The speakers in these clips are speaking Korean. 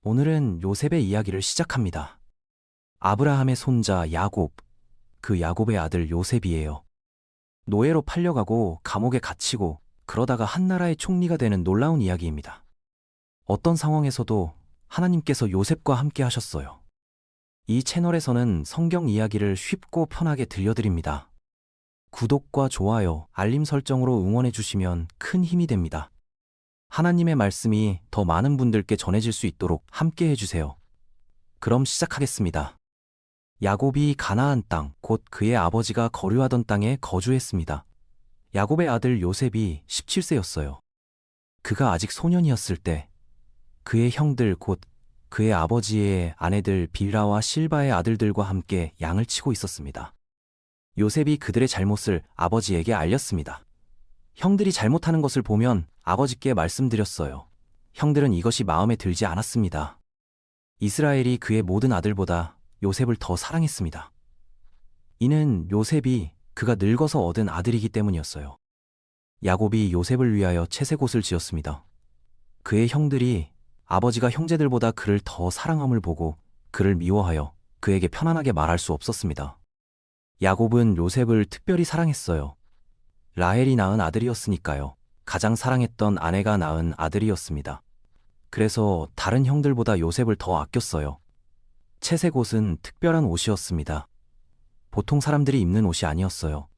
오늘은 요셉의 이야기를 시작합니다. 아브라함의 손자 야곱, 그 야곱의 아들 요셉이에요. 노예로 팔려가고 감옥에 갇히고 그러다가 한 나라의 총리가 되는 놀라운 이야기입니다. 어떤 상황에서도 하나님께서 요셉과 함께 하셨어요. 이 채널에서는 성경 이야기를 쉽고 편하게 들려드립니다. 구독과 좋아요, 알림 설정으로 응원해 주시면 큰 힘이 됩니다. 하나님의 말씀이 더 많은 분들께 전해질 수 있도록 함께 해주세요. 그럼 시작하겠습니다. 야곱이 가나안 땅, 곧 그의 아버지가 거류하던 땅에 거주했습니다. 야곱의 아들 요셉이 17세였어요. 그가 아직 소년이었을 때 그의 형들 곧 그의 아버지의 아내들 빌라와 실바의 아들들과 함께 양을 치고 있었습니다. 요셉이 그들의 잘못을 아버지에게 알렸습니다. 형들이 잘못하는 것을 보면 아버지께 말씀드렸어요. 형들은 이것이 마음에 들지 않았습니다. 이스라엘이 그의 모든 아들보다 요셉을 더 사랑했습니다. 이는 요셉이 그가 늙어서 얻은 아들이기 때문이었어요. 야곱이 요셉을 위하여 채색옷을 지었습니다. 그의 형들이 아버지가 형제들보다 그를 더 사랑함을 보고 그를 미워하여 그에게 편안하게 말할 수 없었습니다. 야곱은 요셉을 특별히 사랑했어요. 라헬이 낳은 아들이었으니까요. 가장 사랑했던 아내가 낳은 아들이었습니다. 그래서 다른 형들보다 요셉을 더 아꼈어요. 채색 옷은 특별한 옷이었습니다. 보통 사람들이 입는 옷이 아니었어요.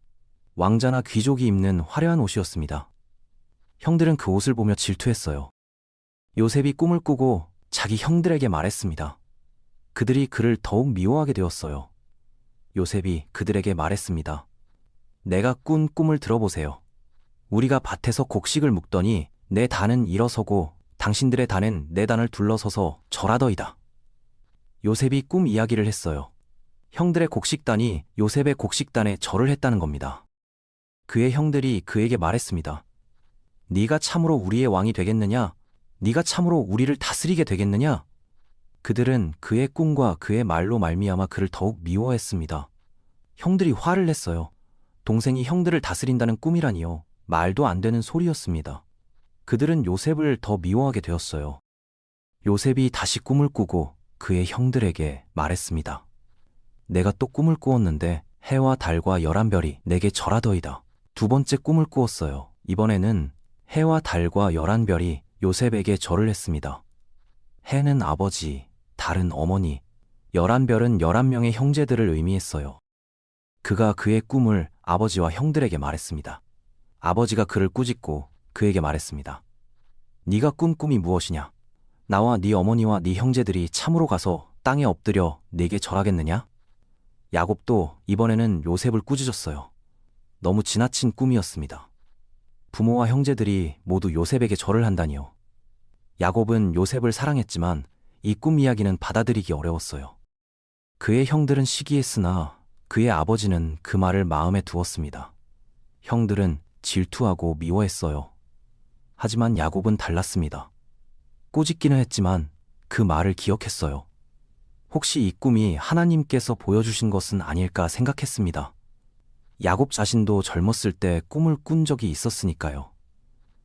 왕자나 귀족이 입는 화려한 옷이었습니다. 형들은 그 옷을 보며 질투했어요. 요셉이 꿈을 꾸고 자기 형들에게 말했습니다. 그들이 그를 더욱 미워하게 되었어요. 요셉이 그들에게 말했습니다. 내가 꾼 꿈을 들어보세요. 우리가 밭에서 곡식을 묵더니 내 단은 일어서고 당신들의 단은 내 단을 둘러서서 절하더이다. 요셉이 꿈 이야기를 했어요. 형들의 곡식단이 요셉의 곡식단에 절을 했다는 겁니다. 그의 형들이 그에게 말했습니다. 네가 참으로 우리의 왕이 되겠느냐? 네가 참으로 우리를 다스리게 되겠느냐? 그들은 그의 꿈과 그의 말로 말미암아 그를 더욱 미워했습니다. 형들이 화를 냈어요. 동생이 형들을 다스린다는 꿈이라니요. 말도 안 되는 소리였습니다. 그들은 요셉을 더 미워하게 되었어요. 요셉이 다시 꿈을 꾸고 그의 형들에게 말했습니다. 내가 또 꿈을 꾸었는데 해와 달과 11별이 내게 절하더이다. 두 번째 꿈을 꾸었어요. 이번에는 해와 달과 11별이 요셉에게 절을 했습니다. 해는 아버지, 달은 어머니, 11별은 11명의 형제들을 의미했어요. 그가 그의 꿈을 아버지와 형들에게 말했습니다. 아버지가 그를 꾸짖고 그에게 말했습니다. 네가 꾼 꿈이 무엇이냐? 나와 네 어머니와 네 형제들이 참으로 가서 땅에 엎드려 네게 절하겠느냐? 야곱도 이번에는 요셉을 꾸짖었어요. 너무 지나친 꿈이었습니다. 부모와 형제들이 모두 요셉에게 절을 한다니요. 야곱은 요셉을 사랑했지만 이 꿈 이야기는 받아들이기 어려웠어요. 그의 형들은 시기했으나 그의 아버지는 그 말을 마음에 두었습니다. 형들은 질투하고 미워했어요. 하지만 야곱은 달랐습니다. 꾸짖기는 했지만 그 말을 기억했어요. 혹시 이 꿈이 하나님께서 보여주신 것은 아닐까 생각했습니다. 야곱 자신도 젊었을 때 꿈을 꾼 적이 있었으니까요.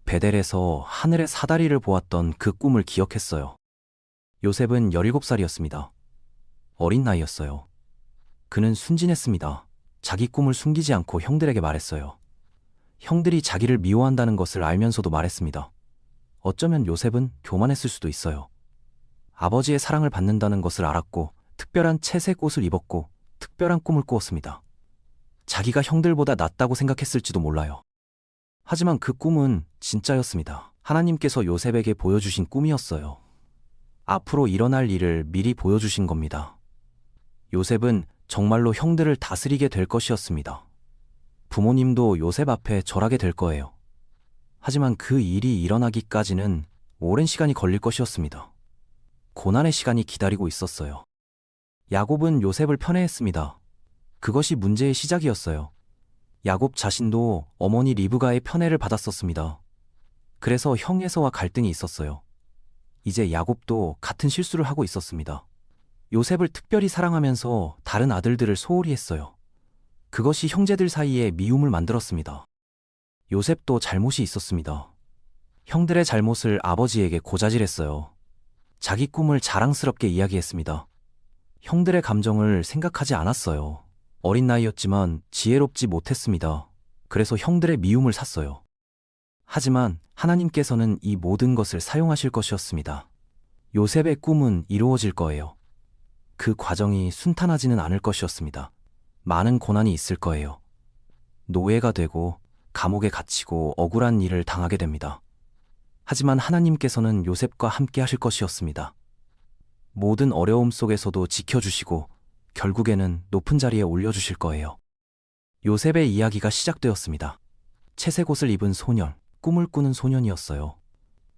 베델에서 하늘의 사다리를 보았던 그 꿈을 기억했어요. 요셉은 17살이었습니다. 어린 나이였어요. 그는 순진했습니다. 자기 꿈을 숨기지 않고 형들에게 말했어요. 형들이 자기를 미워한다는 것을 알면서도 말했습니다. 어쩌면 요셉은 교만했을 수도 있어요. 아버지의 사랑을 받는다는 것을 알았고 특별한 채색 옷을 입었고 특별한 꿈을 꾸었습니다. 자기가 형들보다 낫다고 생각했을지도 몰라요. 하지만 그 꿈은 진짜였습니다. 하나님께서 요셉에게 보여주신 꿈이었어요. 앞으로 일어날 일을 미리 보여주신 겁니다. 요셉은 정말로 형들을 다스리게 될 것이었습니다. 부모님도 요셉 앞에 절하게 될 거예요. 하지만 그 일이 일어나기까지는 오랜 시간이 걸릴 것이었습니다. 고난의 시간이 기다리고 있었어요. 야곱은 요셉을 편애했습니다. 그것이 문제의 시작이었어요. 야곱 자신도 어머니 리브가의 편애를 받았었습니다. 그래서 형에서와 갈등이 있었어요. 이제 야곱도 같은 실수를 하고 있었습니다. 요셉을 특별히 사랑하면서 다른 아들들을 소홀히 했어요. 그것이 형제들 사이에 미움을 만들었습니다. 요셉도 잘못이 있었습니다. 형들의 잘못을 아버지에게 고자질했어요. 자기 꿈을 자랑스럽게 이야기했습니다. 형들의 감정을 생각하지 않았어요. 어린 나이였지만 지혜롭지 못했습니다. 그래서 형들의 미움을 샀어요. 하지만 하나님께서는 이 모든 것을 사용하실 것이었습니다. 요셉의 꿈은 이루어질 거예요. 그 과정이 순탄하지는 않을 것이었습니다. 많은 고난이 있을 거예요. 노예가 되고 감옥에 갇히고 억울한 일을 당하게 됩니다. 하지만 하나님께서는 요셉과 함께 하실 것이었습니다. 모든 어려움 속에서도 지켜주시고 결국에는 높은 자리에 올려주실 거예요. 요셉의 이야기가 시작되었습니다. 채색 옷을 입은 소년, 꿈을 꾸는 소년이었어요.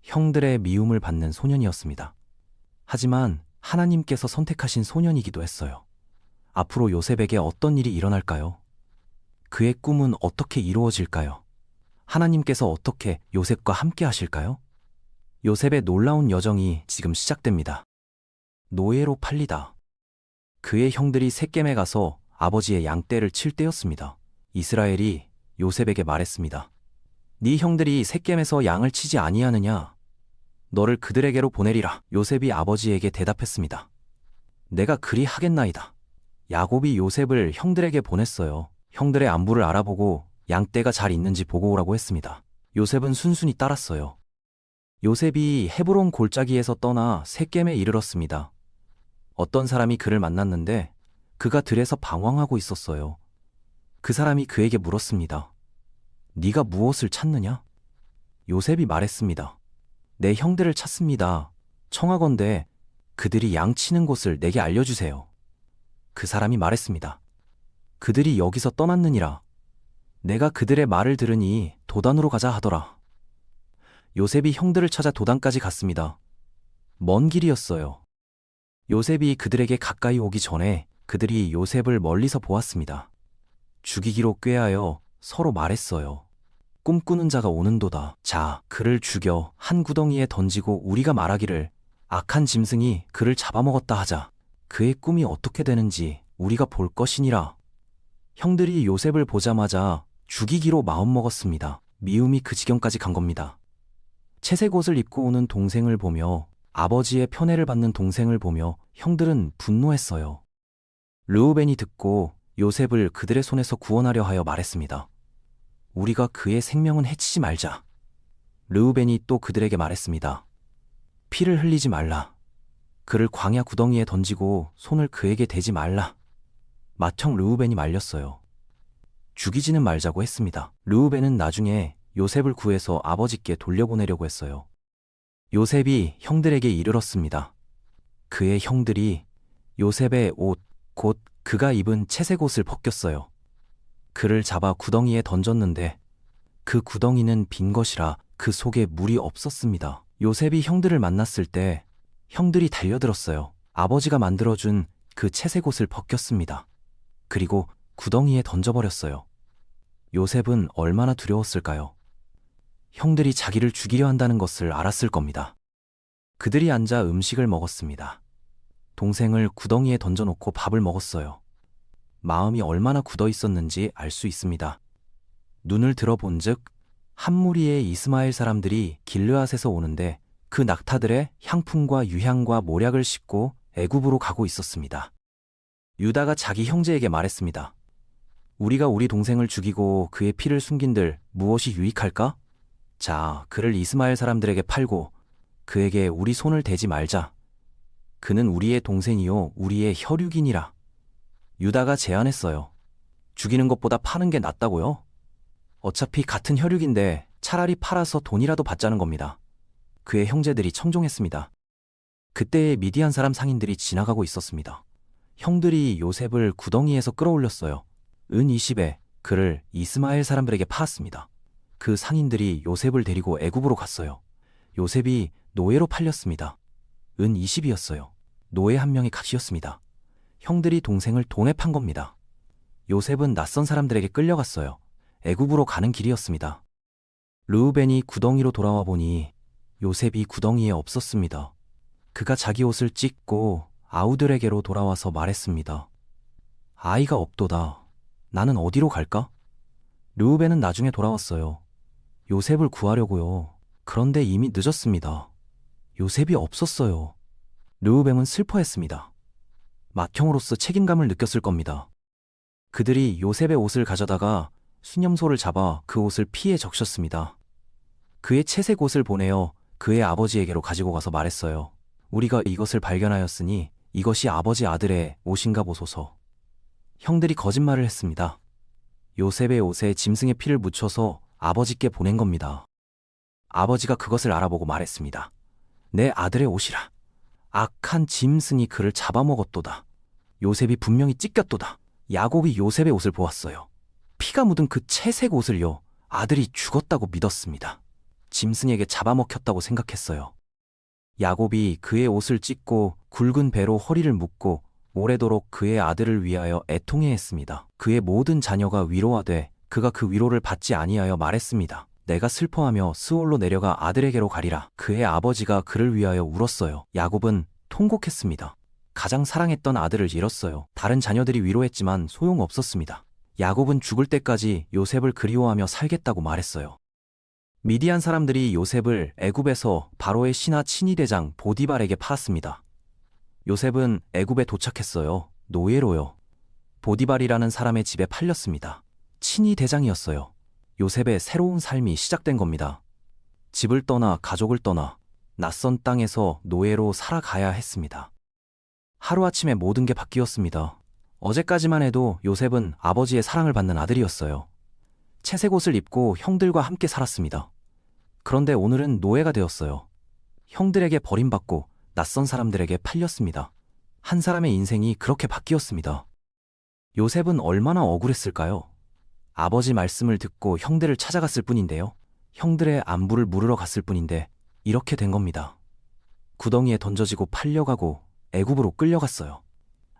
형들의 미움을 받는 소년이었습니다. 하지만 하나님께서 선택하신 소년이기도 했어요. 앞으로 요셉에게 어떤 일이 일어날까요? 그의 꿈은 어떻게 이루어질까요? 하나님께서 어떻게 요셉과 함께 하실까요? 요셉의 놀라운 여정이 지금 시작됩니다. 노예로 팔리다. 그의 형들이 섹겜에 가서 아버지의 양떼를 칠 때였습니다. 이스라엘이 요셉에게 말했습니다. 네 형들이 섹겜에서 양을 치지 아니하느냐? 너를 그들에게로 보내리라. 요셉이 아버지에게 대답했습니다. 내가 그리 하겠나이다. 야곱이 요셉을 형들에게 보냈어요. 형들의 안부를 알아보고 양떼가 잘 있는지 보고 오라고 했습니다. 요셉은 순순히 따랐어요. 요셉이 헤브론 골짜기에서 떠나 섹겜에 이르렀습니다. 어떤 사람이 그를 만났는데 그가 들에서 방황하고 있었어요. 그 사람이 그에게 물었습니다. 네가 무엇을 찾느냐? 요셉이 말했습니다. 내 형들을 찾습니다. 청하건대 그들이 양 치는 곳을 내게 알려주세요. 그 사람이 말했습니다. 그들이 여기서 떠났느니라. 내가 그들의 말을 들으니 도단으로 가자 하더라. 요셉이 형들을 찾아 도단까지 갔습니다. 먼 길이었어요. 요셉이 그들에게 가까이 오기 전에 그들이 요셉을 멀리서 보았습니다. 죽이기로 꾀하여 서로 말했어요. 꿈꾸는 자가 오는도다. 자, 그를 죽여 한 구덩이에 던지고 우리가 말하기를 악한 짐승이 그를 잡아먹었다 하자. 그의 꿈이 어떻게 되는지 우리가 볼 것이니라. 형들이 요셉을 보자마자 죽이기로 마음먹었습니다. 미움이 그 지경까지 간 겁니다. 채색 옷을 입고 오는 동생을 보며 아버지의 편애를 받는 동생을 보며 형들은 분노했어요. 르우벤이 듣고 요셉을 그들의 손에서 구원하려 하여 말했습니다. 우리가 그의 생명은 해치지 말자. 르우벤이 또 그들에게 말했습니다. 피를 흘리지 말라. 그를 광야 구덩이에 던지고 손을 그에게 대지 말라. 맏형 르우벤이 말렸어요. 죽이지는 말자고 했습니다. 르우벤은 나중에 요셉을 구해서 아버지께 돌려보내려고 했어요. 요셉이 형들에게 이르렀습니다. 그의 형들이 요셉의 옷, 곧 그가 입은 채색 옷을 벗겼어요. 그를 잡아 구덩이에 던졌는데 그 구덩이는 빈 것이라 그 속에 물이 없었습니다. 요셉이 형들을 만났을 때 형들이 달려들었어요. 아버지가 만들어준 그 채색 옷을 벗겼습니다. 그리고 구덩이에 던져버렸어요. 요셉은 얼마나 두려웠을까요? 형들이 자기를 죽이려 한다는 것을 알았을 겁니다. 그들이 앉아 음식을 먹었습니다. 동생을 구덩이에 던져놓고 밥을 먹었어요. 마음이 얼마나 굳어 있었는지 알 수 있습니다. 눈을 들어본즉 한 무리의 이스마엘 사람들이 길르앗에서 오는데 그 낙타들의 향품과 유향과 모략을 싣고 애굽으로 가고 있었습니다. 유다가 자기 형제에게 말했습니다. 우리가 우리 동생을 죽이고 그의 피를 숨긴들 무엇이 유익할까? 자, 그를 이스마엘 사람들에게 팔고 그에게 우리 손을 대지 말자. 그는 우리의 동생이요 우리의 혈육이니라. 유다가 제안했어요. 죽이는 것보다 파는 게 낫다고요? 어차피 같은 혈육인데 차라리 팔아서 돈이라도 받자는 겁니다. 그의 형제들이 청종했습니다. 그때의 미디안 사람 상인들이 지나가고 있었습니다. 형들이 요셉을 구덩이에서 끌어올렸어요. 은 20에 그를 이스마엘 사람들에게 팔았습니다. 그 상인들이 요셉을 데리고 애굽으로 갔어요. 요셉이 노예로 팔렸습니다. 은 20이었어요. 노예 한 명이 값이었습니다. 형들이 동생을 돈에 판 겁니다. 요셉은 낯선 사람들에게 끌려갔어요. 애굽으로 가는 길이었습니다. 르우벤이 구덩이로 돌아와 보니 요셉이 구덩이에 없었습니다. 그가 자기 옷을 찢고 아우들에게로 돌아와서 말했습니다. 아이가 없도다. 나는 어디로 갈까? 르우벤은 나중에 돌아왔어요. 요셉을 구하려고요. 그런데 이미 늦었습니다. 요셉이 없었어요. 르우벤은 슬퍼했습니다. 맏형으로서 책임감을 느꼈을 겁니다. 그들이 요셉의 옷을 가져다가 수념소를 잡아 그 옷을 피에 적셨습니다. 그의 채색 옷을 보내어 그의 아버지에게로 가지고 가서 말했어요. 우리가 이것을 발견하였으니 이것이 아버지 아들의 옷인가 보소서. 형들이 거짓말을 했습니다. 요셉의 옷에 짐승의 피를 묻혀서 아버지께 보낸 겁니다. 아버지가 그것을 알아보고 말했습니다. 내 아들의 옷이라. 악한 짐승이 그를 잡아먹었도다. 요셉이 분명히 찢겼도다. 야곱이 요셉의 옷을 보았어요. 피가 묻은 그 채색 옷을요, 아들이 죽었다고 믿었습니다. 짐승에게 잡아먹혔다고 생각했어요. 야곱이 그의 옷을 찢고 굵은 배로 허리를 묶고 오래도록 그의 아들을 위하여 애통해했습니다. 그의 모든 자녀가 위로하되 그가 그 위로를 받지 아니하여 말했습니다. 내가 슬퍼하며 스올로 내려가 아들에게로 가리라. 그의 아버지가 그를 위하여 울었어요. 야곱은 통곡했습니다. 가장 사랑했던 아들을 잃었어요. 다른 자녀들이 위로했지만 소용없었습니다. 야곱은 죽을 때까지 요셉을 그리워하며 살겠다고 말했어요. 미디안 사람들이 요셉을 애굽에서 바로의 신하 친위대장 보디발에게 팔았습니다. 요셉은 애굽에 도착했어요. 노예로요. 보디발이라는 사람의 집에 팔렸습니다. 친위대장이었어요. 요셉의 새로운 삶이 시작된 겁니다. 집을 떠나 가족을 떠나 낯선 땅에서 노예로 살아가야 했습니다. 하루아침에 모든 게 바뀌었습니다. 어제까지만 해도 요셉은 아버지의 사랑을 받는 아들이었어요. 채색 옷을 입고 형들과 함께 살았습니다. 그런데 오늘은 노예가 되었어요. 형들에게 버림받고 낯선 사람들에게 팔렸습니다. 한 사람의 인생이 그렇게 바뀌었습니다. 요셉은 얼마나 억울했을까요? 아버지 말씀을 듣고 형들을 찾아갔을 뿐인데요. 형들의 안부를 물으러 갔을 뿐인데 이렇게 된 겁니다. 구덩이에 던져지고 팔려가고 애굽으로 끌려갔어요.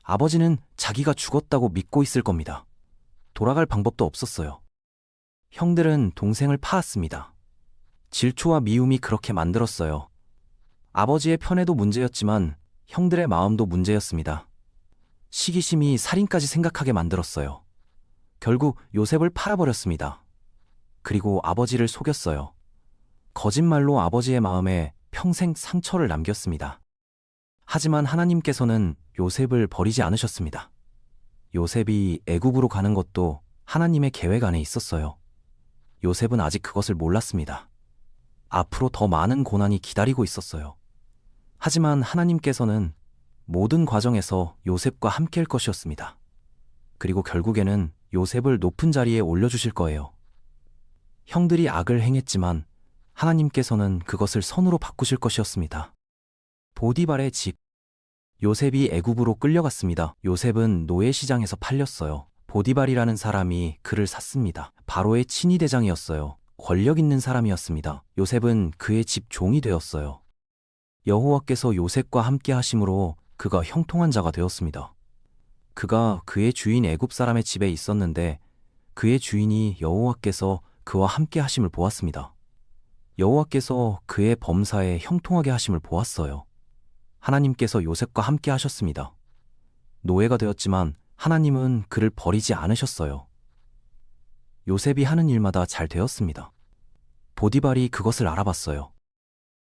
아버지는 자기가 죽었다고 믿고 있을 겁니다. 돌아갈 방법도 없었어요. 형들은 동생을 파았습니다. 질투와 미움이 그렇게 만들었어요. 아버지의 편애도 문제였지만 형들의 마음도 문제였습니다. 시기심이 살인까지 생각하게 만들었어요. 결국 요셉을 팔아버렸습니다. 그리고 아버지를 속였어요. 거짓말로 아버지의 마음에 평생 상처를 남겼습니다. 하지만 하나님께서는 요셉을 버리지 않으셨습니다. 요셉이 애굽으로 가는 것도 하나님의 계획 안에 있었어요. 요셉은 아직 그것을 몰랐습니다. 앞으로 더 많은 고난이 기다리고 있었어요. 하지만 하나님께서는 모든 과정에서 요셉과 함께할 것이었습니다. 그리고 결국에는 요셉을 높은 자리에 올려주실 거예요. 형들이 악을 행했지만 하나님께서는 그것을 선으로 바꾸실 것이었습니다. 보디발의 집. 요셉이 애굽으로 끌려갔습니다. 요셉은 노예시장에서 팔렸어요. 보디발이라는 사람이 그를 샀습니다. 바로의 친위대장이었어요. 권력 있는 사람이었습니다. 요셉은 그의 집 종이 되었어요. 여호와께서 요셉과 함께 하심으로 그가 형통한 자가 되었습니다. 그가 그의 주인 애굽 사람의 집에 있었는데 그의 주인이 여호와께서 그와 함께 하심을 보았습니다. 여호와께서 그의 범사에 형통하게 하심을 보았어요. 하나님께서 요셉과 함께 하셨습니다. 노예가 되었지만 하나님은 그를 버리지 않으셨어요. 요셉이 하는 일마다 잘 되었습니다. 보디발이 그것을 알아봤어요.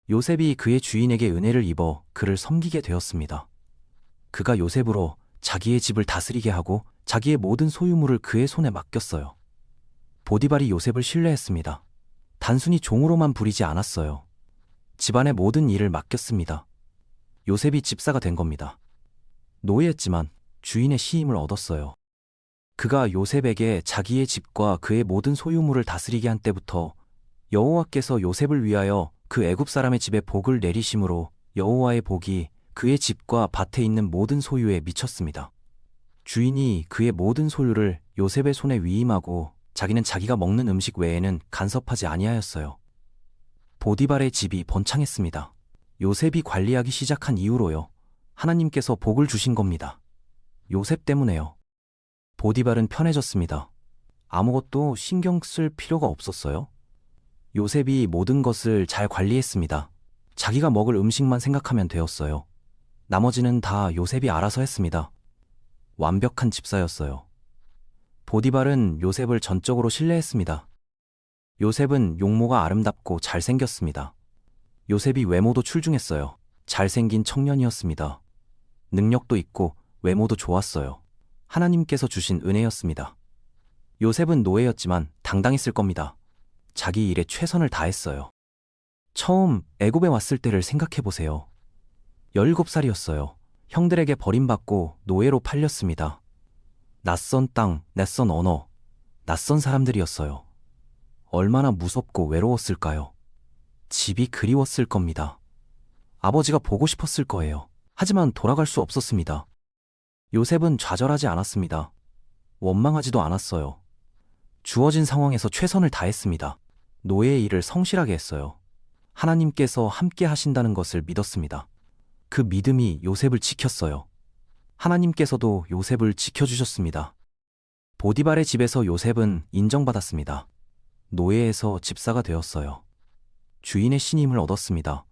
요셉이 그의 주인에게 은혜를 입어 그를 섬기게 되었습니다. 그가 요셉으로 자기의 집을 다스리게 하고 자기의 모든 소유물을 그의 손에 맡겼어요. 보디발이 요셉을 신뢰했습니다. 단순히 종으로만 부리지 않았어요. 집안의 모든 일을 맡겼습니다. 요셉이 집사가 된 겁니다. 노예였지만 주인의 시임을 얻었어요. 그가 요셉에게 자기의 집과 그의 모든 소유물을 다스리게 한 때부터 여호와께서 요셉을 위하여 그 애굽 사람의 집에 복을 내리심으로 여호와의 복이 그의 집과 밭에 있는 모든 소유에 미쳤습니다. 주인이 그의 모든 소유를 요셉의 손에 위임하고 자기는 자기가 먹는 음식 외에는 간섭하지 아니하였어요. 보디발의 집이 번창했습니다. 요셉이 관리하기 시작한 이후로요. 하나님께서 복을 주신 겁니다. 요셉 때문에요. 보디발은 편해졌습니다. 아무것도 신경 쓸 필요가 없었어요. 요셉이 모든 것을 잘 관리했습니다. 자기가 먹을 음식만 생각하면 되었어요. 나머지는 다 요셉이 알아서 했습니다. 완벽한 집사였어요. 보디발은 요셉을 전적으로 신뢰했습니다. 요셉은 용모가 아름답고 잘생겼습니다. 요셉이 외모도 출중했어요. 잘생긴 청년이었습니다. 능력도 있고 외모도 좋았어요. 하나님께서 주신 은혜였습니다. 요셉은 노예였지만 당당했을 겁니다. 자기 일에 최선을 다했어요. 처음 애굽에 왔을 때를 생각해 보세요. 17살이었어요. 형들에게 버림받고 노예로 팔렸습니다. 낯선 땅, 낯선 언어, 낯선 사람들이었어요. 얼마나 무섭고 외로웠을까요? 집이 그리웠을 겁니다. 아버지가 보고 싶었을 거예요. 하지만 돌아갈 수 없었습니다. 요셉은 좌절하지 않았습니다. 원망하지도 않았어요. 주어진 상황에서 최선을 다했습니다. 노예의 일을 성실하게 했어요. 하나님께서 함께 하신다는 것을 믿었습니다. 그 믿음이 요셉을 지켰어요. 하나님께서도 요셉을 지켜주셨습니다. 보디발의 집에서 요셉은 인정받았습니다. 노예에서 집사가 되었어요. 주인의 신임을 얻었습니다.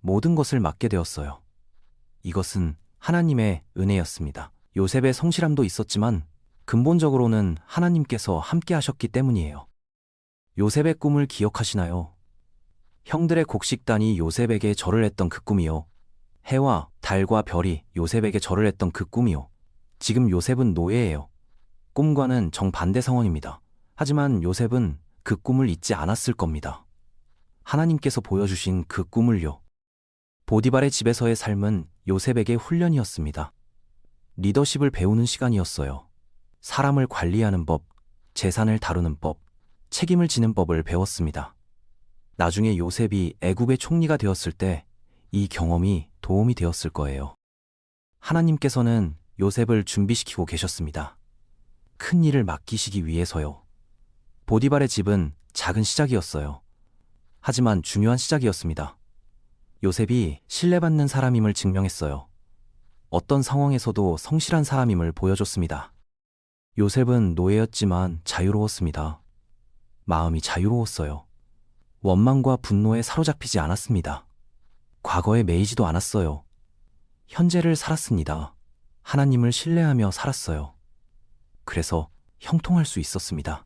모든 것을 맡게 되었어요. 이것은 하나님의 은혜였습니다. 요셉의 성실함도 있었지만 근본적으로는 하나님께서 함께 하셨기 때문이에요. 요셉의 꿈을 기억하시나요? 형들의 곡식단이 요셉에게 절을 했던 그 꿈이요. 해와 달과 별이 요셉에게 절을 했던 그 꿈이요. 지금 요셉은 노예예요. 꿈과는 정반대 상황입니다. 하지만 요셉은 그 꿈을 잊지 않았을 겁니다. 하나님께서 보여주신 그 꿈을요. 보디발의 집에서의 삶은 요셉에게 훈련이었습니다. 리더십을 배우는 시간이었어요. 사람을 관리하는 법, 재산을 다루는 법, 책임을 지는 법을 배웠습니다. 나중에 요셉이 애굽의 총리가 되었을 때 이 경험이 도움이 되었을 거예요. 하나님께서는 요셉을 준비시키고 계셨습니다. 큰 일을 맡기시기 위해서요. 보디발의 집은 작은 시작이었어요. 하지만 중요한 시작이었습니다. 요셉이 신뢰받는 사람임을 증명했어요. 어떤 상황에서도 성실한 사람임을 보여줬습니다. 요셉은 노예였지만 자유로웠습니다. 마음이 자유로웠어요. 원망과 분노에 사로잡히지 않았습니다. 과거에 매이지도 않았어요. 현재를 살았습니다. 하나님을 신뢰하며 살았어요. 그래서 형통할 수 있었습니다.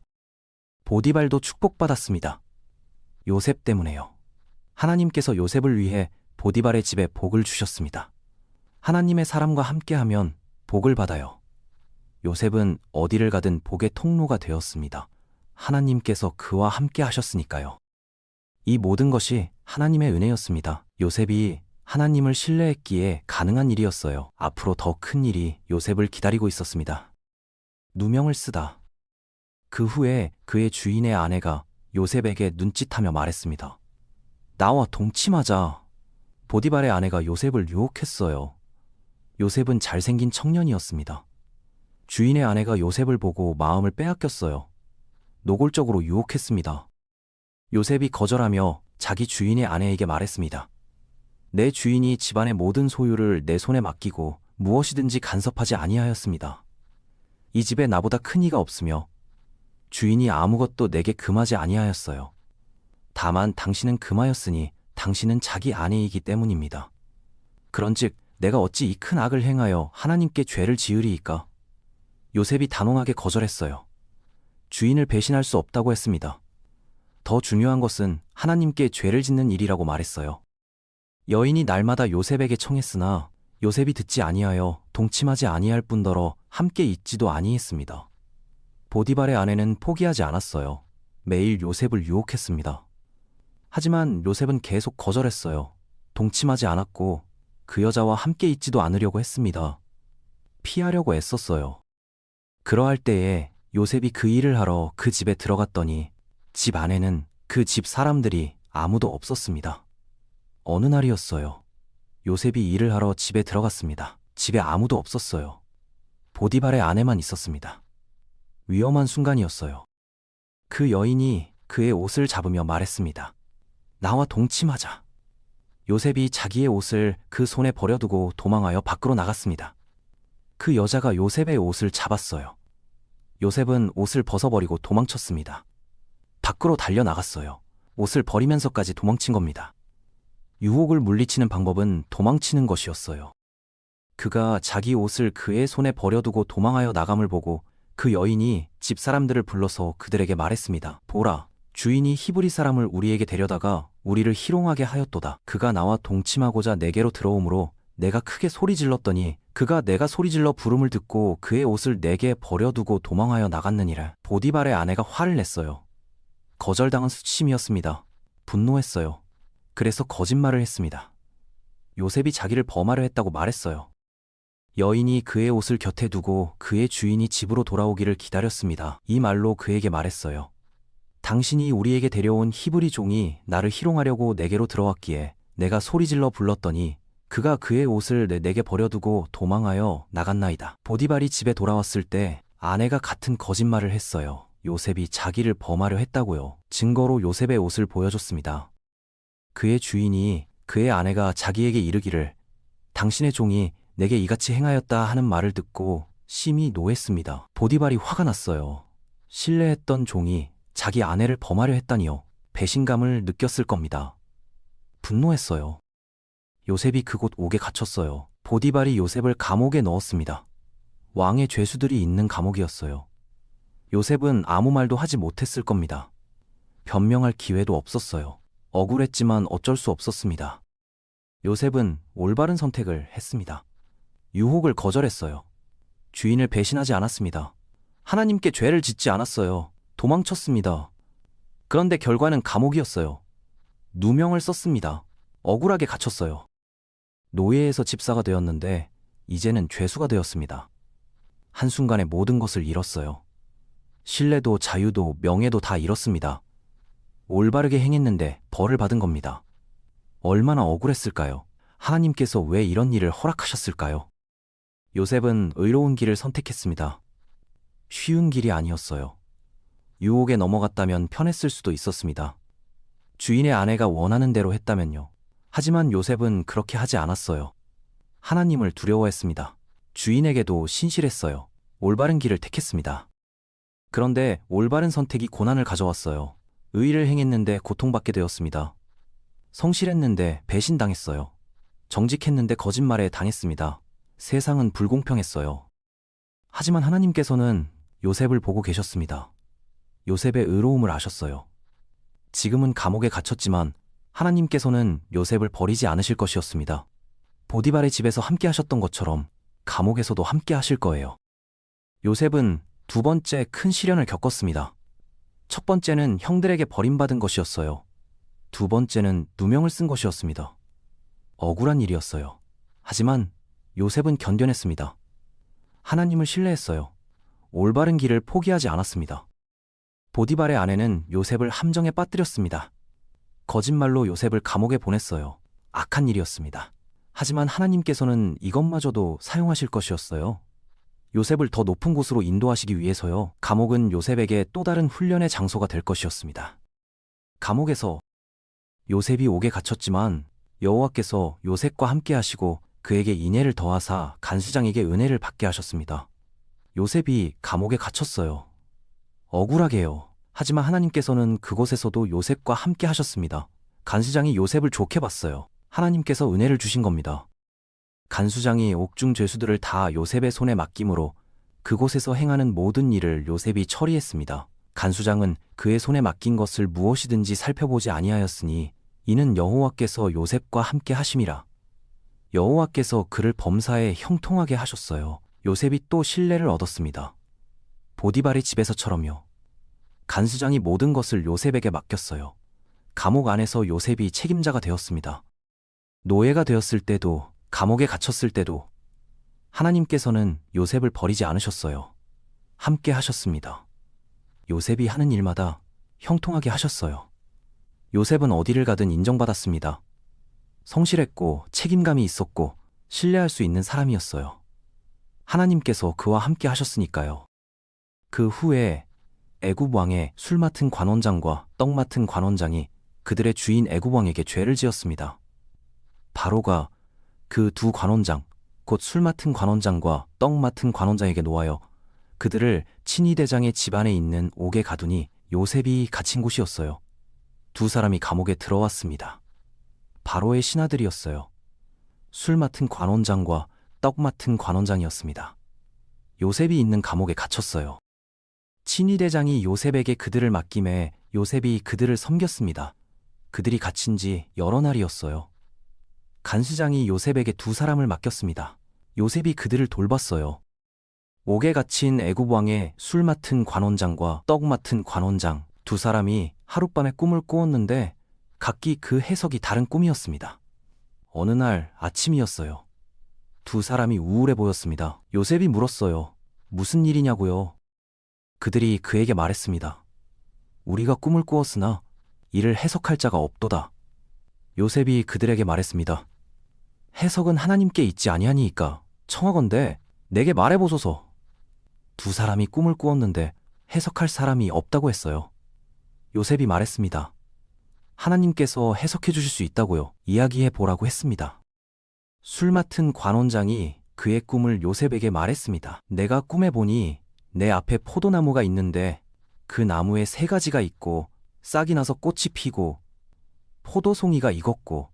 보디발도 축복받았습니다. 요셉 때문에요. 하나님께서 요셉을 위해 보디발의 집에 복을 주셨습니다. 하나님의 사람과 함께하면 복을 받아요. 요셉은 어디를 가든 복의 통로가 되었습니다. 하나님께서 그와 함께 하셨으니까요. 이 모든 것이 하나님의 은혜였습니다. 요셉이 하나님을 신뢰했기에 가능한 일이었어요. 앞으로 더 큰 일이 요셉을 기다리고 있었습니다. 누명을 쓰다. 그 후에 그의 주인의 아내가 요셉에게 눈짓하며 말했습니다. 나와 동침하자. 보디발의 아내가 요셉을 유혹했어요. 요셉은 잘생긴 청년이었습니다. 주인의 아내가 요셉을 보고 마음을 빼앗겼어요. 노골적으로 유혹했습니다. 요셉이 거절하며 자기 주인의 아내에게 말했습니다. 내 주인이 집안의 모든 소유를 내 손에 맡기고 무엇이든지 간섭하지 아니하였습니다. 이 집에 나보다 큰 이가 없으며 주인이 아무것도 내게 금하지 아니하였어요. 다만 당신은 금하였으니 당신은 자기 아내이기 때문입니다. 그런즉 내가 어찌 이 큰 악을 행하여 하나님께 죄를 지으리이까? 요셉이 단호하게 거절했어요. 주인을 배신할 수 없다고 했습니다. 더 중요한 것은 하나님께 죄를 짓는 일이라고 말했어요. 여인이 날마다 요셉에게 청했으나 요셉이 듣지 아니하여 동침하지 아니할 뿐더러 함께 있지도 아니했습니다. 보디발의 아내는 포기하지 않았어요. 매일 요셉을 유혹했습니다. 하지만 요셉은 계속 거절했어요. 동침하지 않았고 그 여자와 함께 있지도 않으려고 했습니다. 피하려고 애썼어요. 그러할 때에 요셉이 그 일을 하러 그 집에 들어갔더니 집 안에는 그 집 사람들이 아무도 없었습니다. 어느 날이었어요. 요셉이 일을 하러 집에 들어갔습니다. 집에 아무도 없었어요. 보디발의 아내만 있었습니다. 위험한 순간이었어요. 그 여인이 그의 옷을 잡으며 말했습니다. 나와 동침하자. 요셉이 자기의 옷을 그 손에 버려두고 도망하여 밖으로 나갔습니다. 그 여자가 요셉의 옷을 잡았어요. 요셉은 옷을 벗어버리고 도망쳤습니다. 밖으로 달려나갔어요. 옷을 버리면서까지 도망친 겁니다. 유혹을 물리치는 방법은 도망치는 것이었어요. 그가 자기 옷을 그의 손에 버려두고 도망하여 나감을 보고 그 여인이 집 사람들을 불러서 그들에게 말했습니다. 보라, 주인이 히브리 사람을 우리에게 데려다가 우리를 희롱하게 하였도다. 그가 나와 동침하고자 내게로 들어오므로 내가 크게 소리 질렀더니 그가 내가 소리질러 부름을 듣고 그의 옷을 내게 버려두고 도망하여 나갔느니라. 보디발의 아내가 화를 냈어요. 거절당한 수치심이었습니다. 분노했어요. 그래서 거짓말을 했습니다. 요셉이 자기를 범하려 했다고 말했어요. 여인이 그의 옷을 곁에 두고 그의 주인이 집으로 돌아오기를 기다렸습니다. 이 말로 그에게 말했어요. 당신이 우리에게 데려온 히브리 종이 나를 희롱하려고 내게로 들어왔기에 내가 소리질러 불렀더니 그가 그의 옷을 내게 버려두고 도망하여 나갔나이다. 보디발이 집에 돌아왔을 때 아내가 같은 거짓말을 했어요. 요셉이 자기를 범하려 했다고요. 증거로 요셉의 옷을 보여줬습니다. 그의 주인이 그의 아내가 자기에게 이르기를 당신의 종이 내게 이같이 행하였다 하는 말을 듣고 심히 노했습니다. 보디발이 화가 났어요. 신뢰했던 종이 자기 아내를 범하려 했다니요. 배신감을 느꼈을 겁니다. 분노했어요. 요셉이 그곳 옥에 갇혔어요. 보디발이 요셉을 감옥에 넣었습니다. 왕의 죄수들이 있는 감옥이었어요. 요셉은 아무 말도 하지 못했을 겁니다. 변명할 기회도 없었어요. 억울했지만 어쩔 수 없었습니다. 요셉은 올바른 선택을 했습니다. 유혹을 거절했어요. 주인을 배신하지 않았습니다. 하나님께 죄를 짓지 않았어요. 도망쳤습니다. 그런데 결과는 감옥이었어요. 누명을 썼습니다. 억울하게 갇혔어요. 노예에서 집사가 되었는데 이제는 죄수가 되었습니다. 한순간에 모든 것을 잃었어요. 신뢰도 자유도 명예도 다 잃었습니다. 올바르게 행했는데 벌을 받은 겁니다. 얼마나 억울했을까요? 하나님께서 왜 이런 일을 허락하셨을까요? 요셉은 의로운 길을 선택했습니다. 쉬운 길이 아니었어요. 유혹에 넘어갔다면 편했을 수도 있었습니다. 주인의 아내가 원하는 대로 했다면요. 하지만 요셉은 그렇게 하지 않았어요. 하나님을 두려워했습니다. 주인에게도 신실했어요. 올바른 길을 택했습니다. 그런데 올바른 선택이 고난을 가져왔어요. 의의를 행했는데 고통받게 되었습니다. 성실했는데 배신당했어요. 정직했는데 거짓말에 당했습니다. 세상은 불공평했어요. 하지만 하나님께서는 요셉을 보고 계셨습니다. 요셉의 의로움을 아셨어요. 지금은 감옥에 갇혔지만 하나님께서는 요셉을 버리지 않으실 것이었습니다. 보디발의 집에서 함께 하셨던 것처럼 감옥에서도 함께 하실 거예요. 요셉은 두 번째 큰 시련을 겪었습니다. 첫 번째는 형들에게 버림받은 것이었어요. 두 번째는 누명을 쓴 것이었습니다. 억울한 일이었어요. 하지만 요셉은 견뎌냈습니다. 하나님을 신뢰했어요. 올바른 길을 포기하지 않았습니다. 보디발의 아내는 요셉을 함정에 빠뜨렸습니다. 거짓말로 요셉을 감옥에 보냈어요. 악한 일이었습니다. 하지만 하나님께서는 이것마저도 사용하실 것이었어요. 요셉을 더 높은 곳으로 인도하시기 위해서요. 감옥은 요셉에게 또 다른 훈련의 장소가 될 것이었습니다. 감옥에서 요셉이 옥에 갇혔지만 여호와께서 요셉과 함께 하시고 그에게 인애를 더하사 간수장에게 은혜를 받게 하셨습니다. 요셉이 감옥에 갇혔어요. 억울하게요. 하지만 하나님께서는 그곳에서도 요셉과 함께 하셨습니다. 간수장이 요셉을 좋게 봤어요. 하나님께서 은혜를 주신 겁니다. 간수장이 옥중 죄수들을 다 요셉의 손에 맡김으로 그곳에서 행하는 모든 일을 요셉이 처리했습니다. 간수장은 그의 손에 맡긴 것을 무엇이든지 살펴보지 아니하였으니 이는 여호와께서 요셉과 함께 하심이라. 여호와께서 그를 범사에 형통하게 하셨어요. 요셉이 또 신뢰를 얻었습니다. 보디발의 집에서처럼요. 간수장이 모든 것을 요셉에게 맡겼어요. 감옥 안에서 요셉이 책임자가 되었습니다. 노예가 되었을 때도 감옥에 갇혔을 때도 하나님께서는 요셉을 버리지 않으셨어요. 함께 하셨습니다. 요셉이 하는 일마다 형통하게 하셨어요. 요셉은 어디를 가든 인정받았습니다. 성실했고 책임감이 있었고 신뢰할 수 있는 사람이었어요. 하나님께서 그와 함께 하셨으니까요. 그 후에 애굽 왕의 술 맡은 관원장과 떡 맡은 관원장이 그들의 주인 애굽 왕에게 죄를 지었습니다. 바로가 그 두 관원장, 곧 술 맡은 관원장과 떡 맡은 관원장에게 놓아여 그들을 친위대장의 집안에 있는 옥에 가두니 요셉이 갇힌 곳이었어요. 두 사람이 감옥에 들어왔습니다. 바로의 신하들이었어요. 술 맡은 관원장과 떡 맡은 관원장이었습니다. 요셉이 있는 감옥에 갇혔어요. 친위대장이 요셉에게 그들을 맡김에 요셉이 그들을 섬겼습니다. 그들이 갇힌 지 여러 날이었어요. 간수장이 요셉에게 두 사람을 맡겼습니다. 요셉이 그들을 돌봤어요. 옥에 갇힌 애굽 왕의 술 맡은 관원장과 떡 맡은 관원장 두 사람이 하룻밤에 꿈을 꾸었는데 각기 그 해석이 다른 꿈이었습니다. 어느 날 아침이었어요. 두 사람이 우울해 보였습니다. 요셉이 물었어요. 무슨 일이냐고요? 그들이 그에게 말했습니다. 우리가 꿈을 꾸었으나 이를 해석할 자가 없도다. 요셉이 그들에게 말했습니다. 해석은 하나님께 있지 아니하니이까 청하건대 내게 말해보소서. 두 사람이 꿈을 꾸었는데 해석할 사람이 없다고 했어요. 요셉이 말했습니다. 하나님께서 해석해 주실 수 있다고요. 이야기해 보라고 했습니다. 술 맡은 관원장이 그의 꿈을 요셉에게 말했습니다. 내가 꿈에 보니 내 앞에 포도나무가 있는데 그 나무에 세 가지가 있고 싹이 나서 꽃이 피고 포도송이가 익었고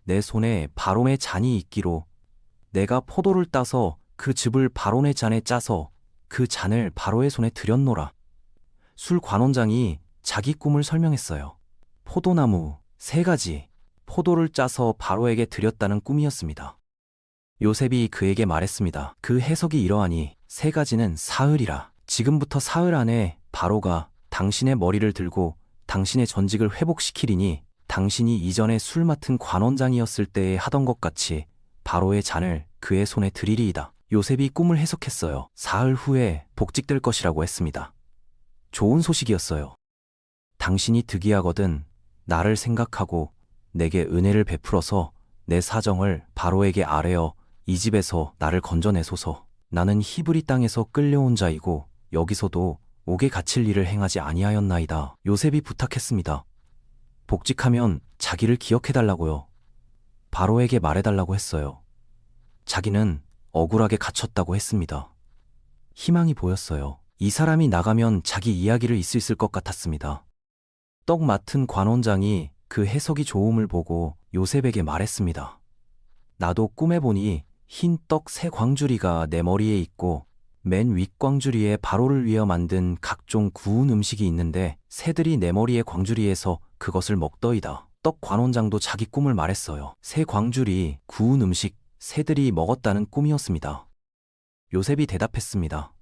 내 손에 바론의 잔이 있기로 내가 포도를 따서 그 즙을 바론의 잔에 짜서 그 잔을 바로의 손에 들였노라. 술 관원장이 자기 꿈을 설명했어요. 포도나무 세 가지, 포도를 짜서 바로에게 드렸다는 꿈이었습니다. 요셉이 그에게 말했습니다. 그 해석이 이러하니 세 가지는 사흘이라. 지금부터 사흘 안에 바로가 당신의 머리를 들고 당신의 전직을 회복시키리니 당신이 이전에 술 맡은 관원장이었을 때에 하던 것 같이 바로의 잔을 그의 손에 드리리이다. 요셉이 꿈을 해석했어요. 사흘 후에 복직될 것이라고 했습니다. 좋은 소식이었어요. 당신이 득이하거든 나를 생각하고 내게 은혜를 베풀어서 내 사정을 바로에게 아뢰어 이 집에서 나를 건져내소서. 나는 히브리 땅에서 끌려온 자이고 여기서도 옥에 갇힐 일을 행하지 아니하였나이다. 요셉이 부탁했습니다. 복직하면 자기를 기억해달라고요. 바로에게 말해달라고 했어요. 자기는 억울하게 갇혔다고 했습니다. 희망이 보였어요. 이 사람이 나가면 자기 이야기를 잊을 수 있을 것 같았습니다. 떡 맡은 관원장이 그 해석이 좋음을 보고 요셉에게 말했습니다. 나도 꿈에 보니 흰 떡 세 광주리가 내 머리에 있고 맨 윗 광주리에 바로를 위해 만든 각종 구운 음식이 있는데 새들이 내 머리의 광주리에서 그것을 먹더이다. 떡 관원장도 자기 꿈을 말했어요. 새 광주리, 구운 음식, 새들이 먹었다는 꿈이었습니다. 요셉이 대답했습니다.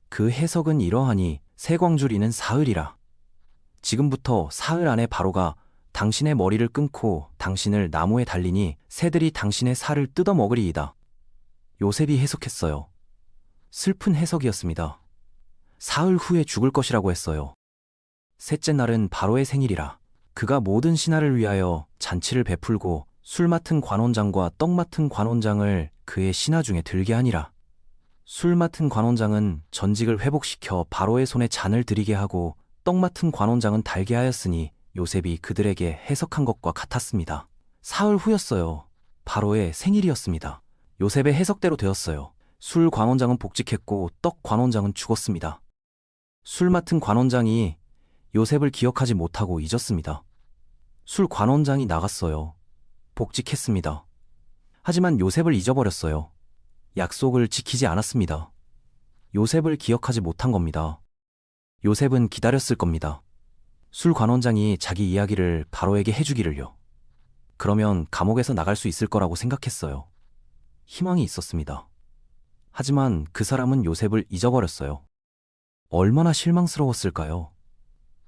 그 해석은 이러하니 새 광주리는 사흘이라. 지금부터 사흘 안에 바로가 당신의 머리를 끊고 당신을 나무에 달리니 새들이 당신의 살을 뜯어 먹으리이다. 요셉이 해석했어요. 슬픈 해석이었습니다. 사흘 후에 죽을 것이라고 했어요. 셋째 날은 바로의 생일이라. 그가 모든 신하를 위하여 잔치를 베풀고 술 맡은 관원장과 떡 맡은 관원장을 그의 신하 중에 들게 하니라. 술 맡은 관원장은 전직을 회복시켜 바로의 손에 잔을 드리게 하고 떡 맡은 관원장은 달게 하였으니 요셉이 그들에게 해석한 것과 같았습니다. 사흘 후였어요. 바로의 생일이었습니다. 요셉의 해석대로 되었어요. 술 관원장은 복직했고 떡 관원장은 죽었습니다. 술 맡은 관원장이 요셉을 기억하지 못하고 잊었습니다. 술 관원장이 나갔어요. 복직했습니다. 하지만 요셉을 잊어버렸어요. 약속을 지키지 않았습니다. 요셉을 기억하지 못한 겁니다. 요셉은 기다렸을 겁니다. 술 관원장이 자기 이야기를 바로에게 해주기를요. 그러면 감옥에서 나갈 수 있을 거라고 생각했어요. 희망이 있었습니다. 하지만 그 사람은 요셉을 잊어버렸어요. 얼마나 실망스러웠을까요?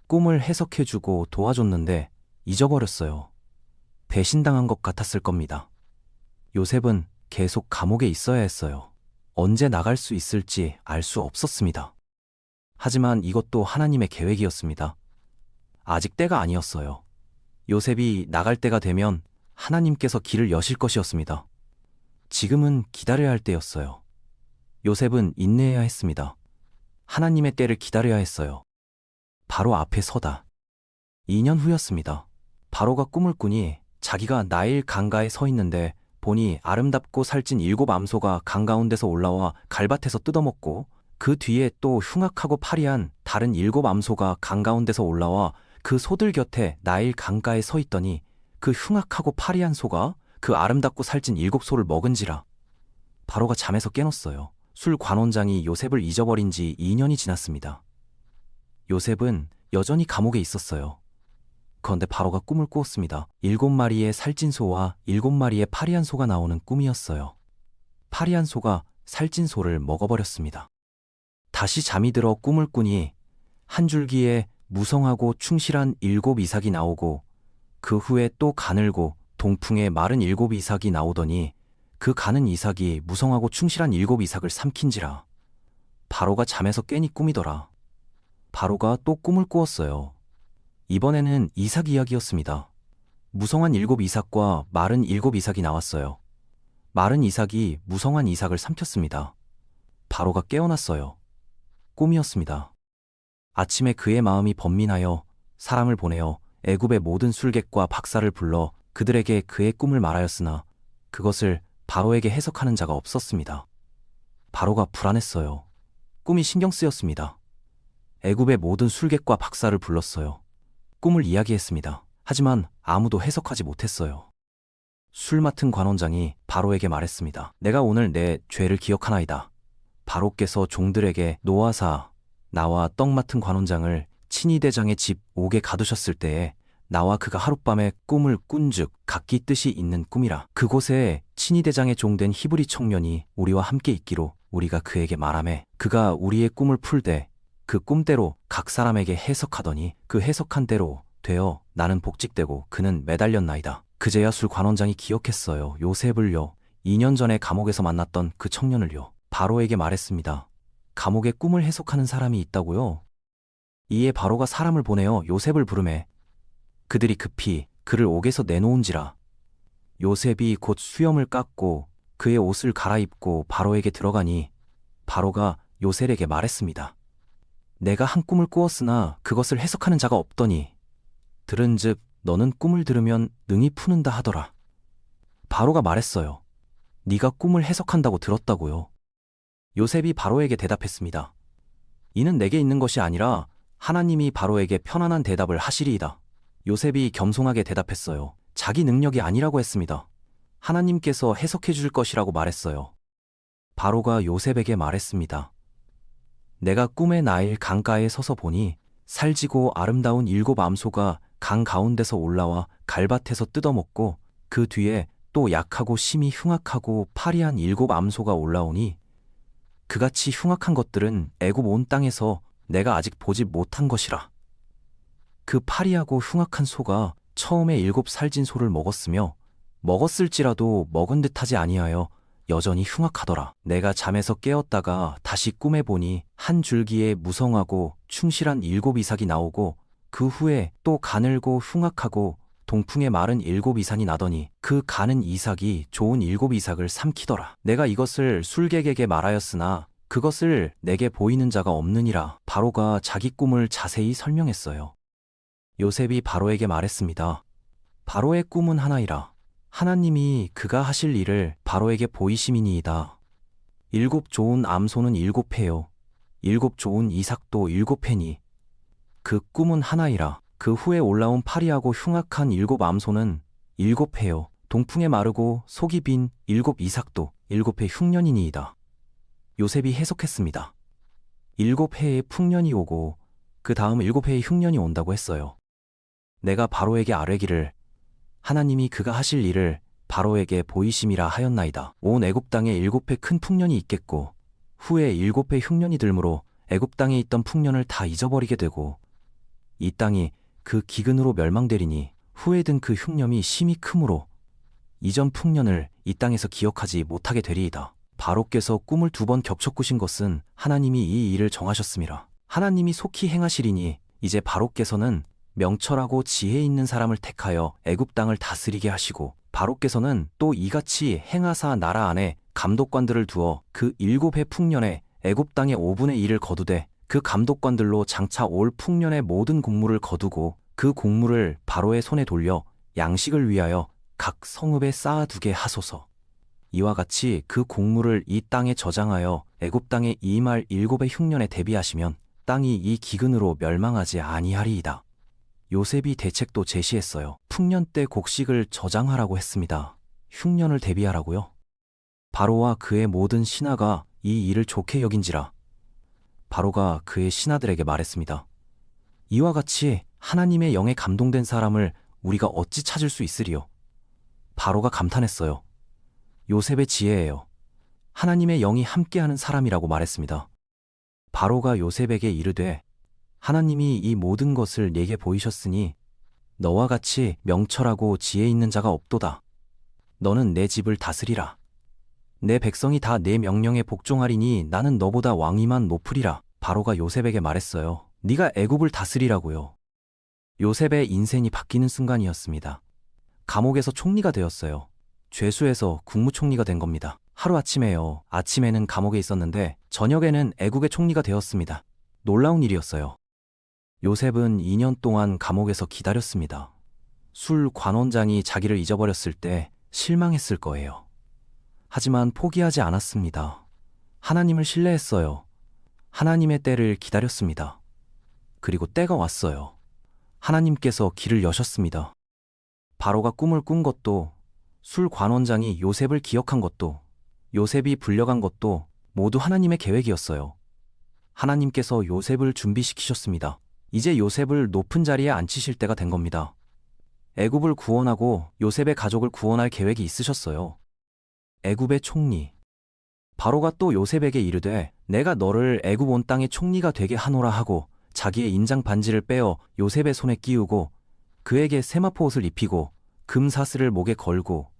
꿈을 해석해주고 도와줬는데 잊어버렸어요. 배신당한 것 같았을 겁니다. 요셉은 계속 감옥에 있어야 했어요. 언제 나갈 수 있을지 알 수 없었습니다. 하지만 이것도 하나님의 계획이었습니다. 아직 때가 아니었어요. 요셉이 나갈 때가 되면 하나님께서 길을 여실 것이었습니다. 지금은 기다려야 할 때였어요. 요셉은 인내해야 했습니다. 하나님의 때를 기다려야 했어요. 바로 앞에 서다. 2년 후였습니다. 바로가 꿈을 꾸니 자기가 나일 강가에 서 있는데 보니 아름답고 살찐 7 암소가 강 가운데서 올라와 갈밭에서 뜯어먹고 그 뒤에 또 흉악하고 파리한 다른 7 암소가 강 가운데서 올라와 그 소들 곁에 나일 강가에 서 있더니 그 흉악하고 파리한 소가 그 아름답고 살찐 7 소를 먹은지라. 바로가 잠에서 깨었어요. 술 관원장이 요셉을 잊어버린 지 2년이 지났습니다. 요셉은 여전히 감옥에 있었어요. 그런데 바로가 꿈을 꾸었습니다. 7마리의 살찐 소와 7마리의 파리한 소가 나오는 꿈이었어요. 파리한 소가 살찐 소를 먹어버렸습니다. 다시 잠이 들어 꿈을 꾸니 한 줄기에 무성하고 충실한 7 이삭이 나오고 그 후에 또 가늘고 동풍에 마른 7 이삭이 나오더니 그 가는 이삭이 무성하고 충실한 7 이삭을 삼킨지라. 바로가 잠에서 깨니 꿈이더라. 바로가 또 꿈을 꾸었어요. 이번에는 이삭 이야기였습니다. 무성한 7 이삭과 마른 7 이삭이 나왔어요. 마른 이삭이 무성한 이삭을 삼켰습니다. 바로가 깨어났어요. 꿈이었습니다. 아침에 그의 마음이 번민하여 사람을 보내어 애굽의 모든 술객과 박사를 불러 그들에게 그의 꿈을 말하였으나 그것을 바로에게 해석하는 자가 없었습니다. 바로가 불안했어요. 꿈이 신경 쓰였습니다. 애굽의 모든 술객과 박사를 불렀어요. 꿈을 이야기했습니다. 하지만 아무도 해석하지 못했어요. 술 맡은 관원장이 바로에게 말했습니다. 내가 오늘 내 죄를 기억하나이다. 바로께서 종들에게 노아사, 나와 떡 맡은 관원장을 친위대장의 집 옥에 가두셨을 때에 나와 그가 하룻밤에 꿈을 꾼즉 각기 뜻이 있는 꿈이라. 그곳에 친위대장의 종된 히브리 청년이 우리와 함께 있기로 우리가 그에게 말하매 그가 우리의 꿈을 풀되 그 꿈대로 각 사람에게 해석하더니 그 해석한 대로 되어 나는 복직되고 그는 매달렸나이다. 그제야 술 관원장이 기억했어요. 요셉을요. 2년 전에 감옥에서 만났던 그 청년을요. 바로에게 말했습니다. 감옥에 꿈을 해석하는 사람이 있다고요? 이에 바로가 사람을 보내어 요셉을 부르매 그들이 급히 그를 옥에서 내놓은지라. 요셉이 곧 수염을 깎고 그의 옷을 갈아입고 바로에게 들어가니 바로가 요셉에게 말했습니다. 내가 한 꿈을 꾸었으나 그것을 해석하는 자가 없더니 들은즉 너는 꿈을 들으면 능히 푸는다 하더라. 바로가 말했어요. 네가 꿈을 해석한다고 들었다고요. 요셉이 바로에게 대답했습니다. 이는 내게 있는 것이 아니라 하나님이 바로에게 편안한 대답을 하시리이다. 요셉이 겸손하게 대답했어요. 자기 능력이 아니라고 했습니다. 하나님께서 해석해 줄 것이라고 말했어요. 바로가 요셉에게 말했습니다. 내가 꿈의 나일 강가에 서서 보니 살지고 아름다운 7 암소가 강 가운데서 올라와 갈밭에서 뜯어먹고 그 뒤에 또 약하고 심히 흉악하고 파리한 7 암소가 올라오니 그같이 흉악한 것들은 애굽 온 땅에서 내가 아직 보지 못한 것이라. 그 파리하고 흉악한 소가 처음에 7 살진 소를 먹었으며 먹었을지라도 먹은 듯하지 아니하여 여전히 흉악하더라. 내가 잠에서 깨었다가 다시 꿈에 보니 한 줄기에 무성하고 충실한 7 이삭이 나오고 그 후에 또 가늘고 흉악하고 동풍에 마른 7 이삭이 나더니 그 가는 이삭이 좋은 7 이삭을 삼키더라. 내가 이것을 술객에게 말하였으나 그것을 내게 보이는 자가 없느니라. 바로가 자기 꿈을 자세히 설명했어요. 요셉이 바로에게 말했습니다. 바로의 꿈은 하나이라. 하나님이 그가 하실 일을 바로에게 보이심이니이다. 7 좋은 암소는 7회요. 7 좋은 이삭도 7회니 그 꿈은 하나이라. 그 후에 올라온 파리하고 흉악한 7 암소는 7회요. 동풍에 마르고 속이 빈 7 이삭도 7회 흉년이니이다. 요셉이 해석했습니다. 7회의 풍년이 오고 그 다음 7회의 흉년이 온다고 했어요. 내가 바로에게 아뢰기를 하나님이 그가 하실 일을 바로에게 보이심이라 하였나이다. 온 애굽 땅에 7회 큰 풍년이 있겠고 후에 7회 흉년이 들므로 애굽 땅에 있던 풍년을 다 잊어버리게 되고 이 땅이 그 기근으로 멸망되리니 후에 든 그 흉년이 심히 크므로 이전 풍년을 이 땅에서 기억하지 못하게 되리이다. 바로께서 꿈을 2번 겹쳐 꾸신 것은 하나님이 이 일을 정하셨음이라. 하나님이 속히 행하시리니 이제 바로께서는 명철하고 지혜 있는 사람을 택하여 애굽 땅을 다스리게 하시고 바로께서는 또 이같이 행하사 나라 안에 감독관들을 두어 그 7회 풍년에 애굽 땅의 5분의 1을 거두되 그 감독관들로 장차 올 풍년의 모든 곡물을 거두고 그 곡물을 바로의 손에 돌려 양식을 위하여 각 성읍에 쌓아두게 하소서. 이와 같이 그 곡물을 이 땅에 저장하여 애굽 땅에 이말 7의 흉년에 대비하시면 땅이 이 기근으로 멸망하지 아니하리이다. 요셉이 대책도 제시했어요. 풍년 때 곡식을 저장하라고 했습니다. 흉년을 대비하라고요. 바로와 그의 모든 신하가 이 일을 좋게 여긴지라. 바로가 그의 신하들에게 말했습니다. 이와 같이 하나님의 영에 감동된 사람을 우리가 어찌 찾을 수 있으리요? 바로가 감탄했어요. 요셉의 지혜예요. 하나님의 영이 함께하는 사람이라고 말했습니다. 바로가 요셉에게 이르되 하나님이 이 모든 것을 내게 보이셨으니 너와 같이 명철하고 지혜 있는 자가 없도다. 너는 내 집을 다스리라. 내 백성이 다 내 명령에 복종하리니 나는 너보다 왕위만 높으리라. 바로가 요셉에게 말했어요. 네가 애굽을 다스리라고요. 요셉의 인생이 바뀌는 순간이었습니다. 감옥에서 총리가 되었어요. 죄수에서 국무총리가 된 겁니다. 하루아침에요. 아침에는 감옥에 있었는데 저녁에는 애국의 총리가 되었습니다. 놀라운 일이었어요. 요셉은 2년 동안 감옥에서 기다렸습니다. 술 관원장이 자기를 잊어버렸을 때 실망했을 거예요. 하지만 포기하지 않았습니다. 하나님을 신뢰했어요. 하나님의 때를 기다렸습니다. 그리고 때가 왔어요. 하나님께서 길을 여셨습니다. 바로가 꿈을 꾼 것도, 술 관원장이 요셉을 기억한 것도, 요셉이 불려간 것도 모두 하나님의 계획이었어요. 하나님께서 요셉을 준비시키셨습니다. 이제 요셉을 높은 자리에 앉히실 때가 된 겁니다. 애굽을 구원하고 요셉의 가족을 구원할 계획이 있으셨어요. 애굽의 총리. 바로가 또 요셉에게 이르되 내가 너를 애굽 온 땅의 총리가 되게 하노라 하고 자기의 인장 반지를 빼어 요셉의 손에 끼우고 그에게 세마포 옷을 입히고 금 사슬을 목에 걸고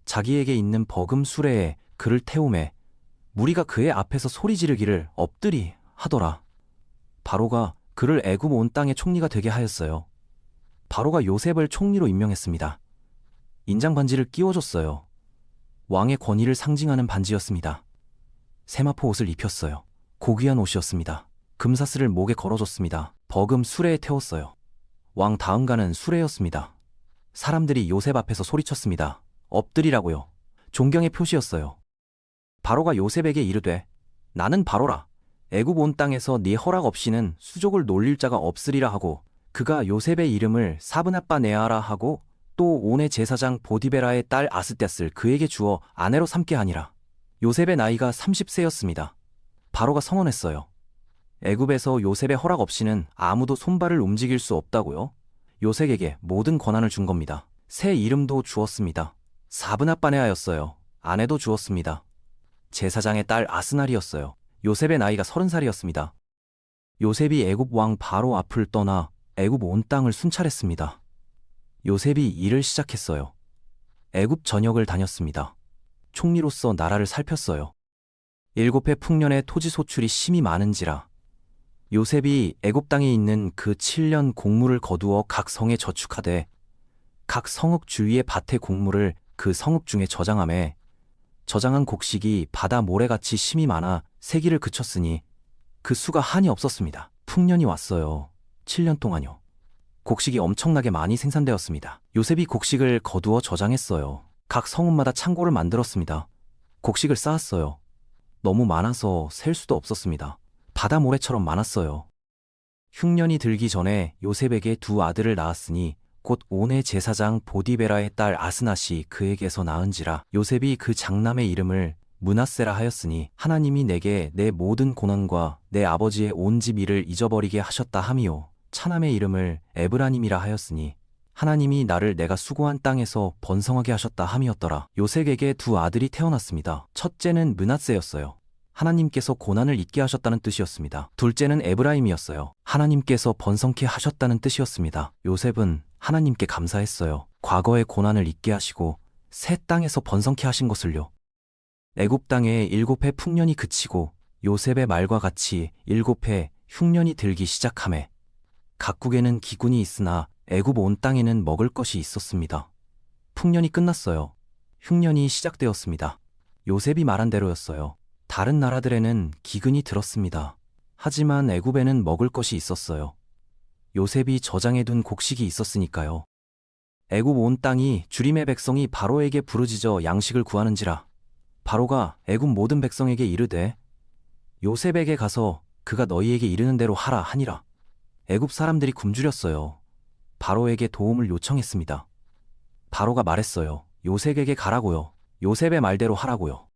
자기에게 있는 버금 수레에 그를 태우매 무리가 그의 앞에서 소리 지르기를 엎드리 하더라. 바로가 그를 애굽 온 땅의 총리가 되게 하였어요. 바로가 요셉을 총리로 임명했습니다. 인장 반지를 끼워줬어요. 왕의 권위를 상징하는 반지였습니다. 세마포 옷을 입혔어요. 고귀한 옷이었습니다. 금사슬을 목에 걸어줬습니다. 버금 수레에 태웠어요. 왕 다음가는 수레였습니다. 사람들이 요셉 앞에서 소리쳤습니다. 엎드리라고요. 존경의 표시였어요. 바로가 요셉에게 이르되 나는 바로라. 애굽 온 땅에서 네 허락 없이는 수족을 놀릴 자가 없으리라 하고 그가 요셉의 이름을 사브나빠 네아라 하고 또 온의 제사장 보디베라의 딸 아스嗲스를 그에게 주어 아내로 삼게 하니라. 요셉의 나이가 30세였습니다. 바로가 선언했어요. 애굽에서 요셉의 허락 없이는 아무도 손발을 움직일 수 없다고요? 요셉에게 모든 권한을 준 겁니다. 새 이름도 주었습니다. 사브나빠네아였어요. 아내도 주었습니다. 제사장의 딸 아스날이었어요. 요셉의 나이가 30살이었습니다. 요셉이 애굽 왕 바로 앞을 떠나 애굽 온 땅을 순찰했습니다. 요셉이 일을 시작했어요. 애굽 전역을 다녔습니다. 총리로서 나라를 살폈어요. 7해 풍년의 토지 소출이 심히 많은지라 요셉이 애굽 땅에 있는 그 7년 곡물을 거두어 각 성에 저축하되 각 성읍 주위의 밭의 곡물을 그 성읍 중에 저장하매 저장한 곡식이 바다 모래같이 심히 많아 세기를 그쳤으니 그 수가 한이 없었습니다. 풍년이 왔어요. 7년 동안요. 곡식이 엄청나게 많이 생산되었습니다. 요셉이 곡식을 거두어 저장했어요. 각 성읍마다 창고를 만들었습니다. 곡식을 쌓았어요. 너무 많아서 셀 수도 없었습니다. 바다 모래처럼 많았어요. 흉년이 들기 전에 요셉에게 2 아들을 낳았으니 곧 온의 제사장 보디베라의 딸 아스낫이 그에게서 낳은지라 요셉이 그 장남의 이름을 므낫세라 하였으니 하나님이 내게 내 모든 고난과 내 아버지의 온 집 일을 잊어버리게 하셨다 함이요 차남의 이름을 에브라님이라 하였으니 하나님이 나를 내가 수고한 땅에서 번성하게 하셨다 함이었더라. 요셉에게 2 아들이 태어났습니다. 첫째는 므낫세였어요. 하나님께서 고난을 잊게 하셨다는 뜻이었습니다. 둘째는 에브라임이었어요. 하나님께서 번성케 하셨다는 뜻이었습니다. 요셉은 하나님께 감사했어요. 과거의 고난을 잊게 하시고 새 땅에서 번성케 하신 것을요. 애굽 땅에 7해 풍년이 그치고 요셉의 말과 같이 7해 흉년이 들기 시작하매 각국에는 기근이 있으나 애굽 온 땅에는 먹을 것이 있었습니다. 풍년이 끝났어요. 흉년이 시작되었습니다. 요셉이 말한 대로였어요. 다른 나라들에는 기근이 들었습니다. 하지만 애굽에는 먹을 것이 있었어요. 요셉이 저장해둔 곡식이 있었으니까요. 애굽 온 땅이 주림의 백성이 바로에게 부르짖어 양식을 구하는지라 바로가 애굽 모든 백성에게 이르되 요셉에게 가서 그가 너희에게 이르는 대로 하라 하니라. 애굽 사람들이 굶주렸어요. 바로에게 도움을 요청했습니다. 바로가 말했어요. 요셉에게 가라고요. 요셉의 말대로 하라고요.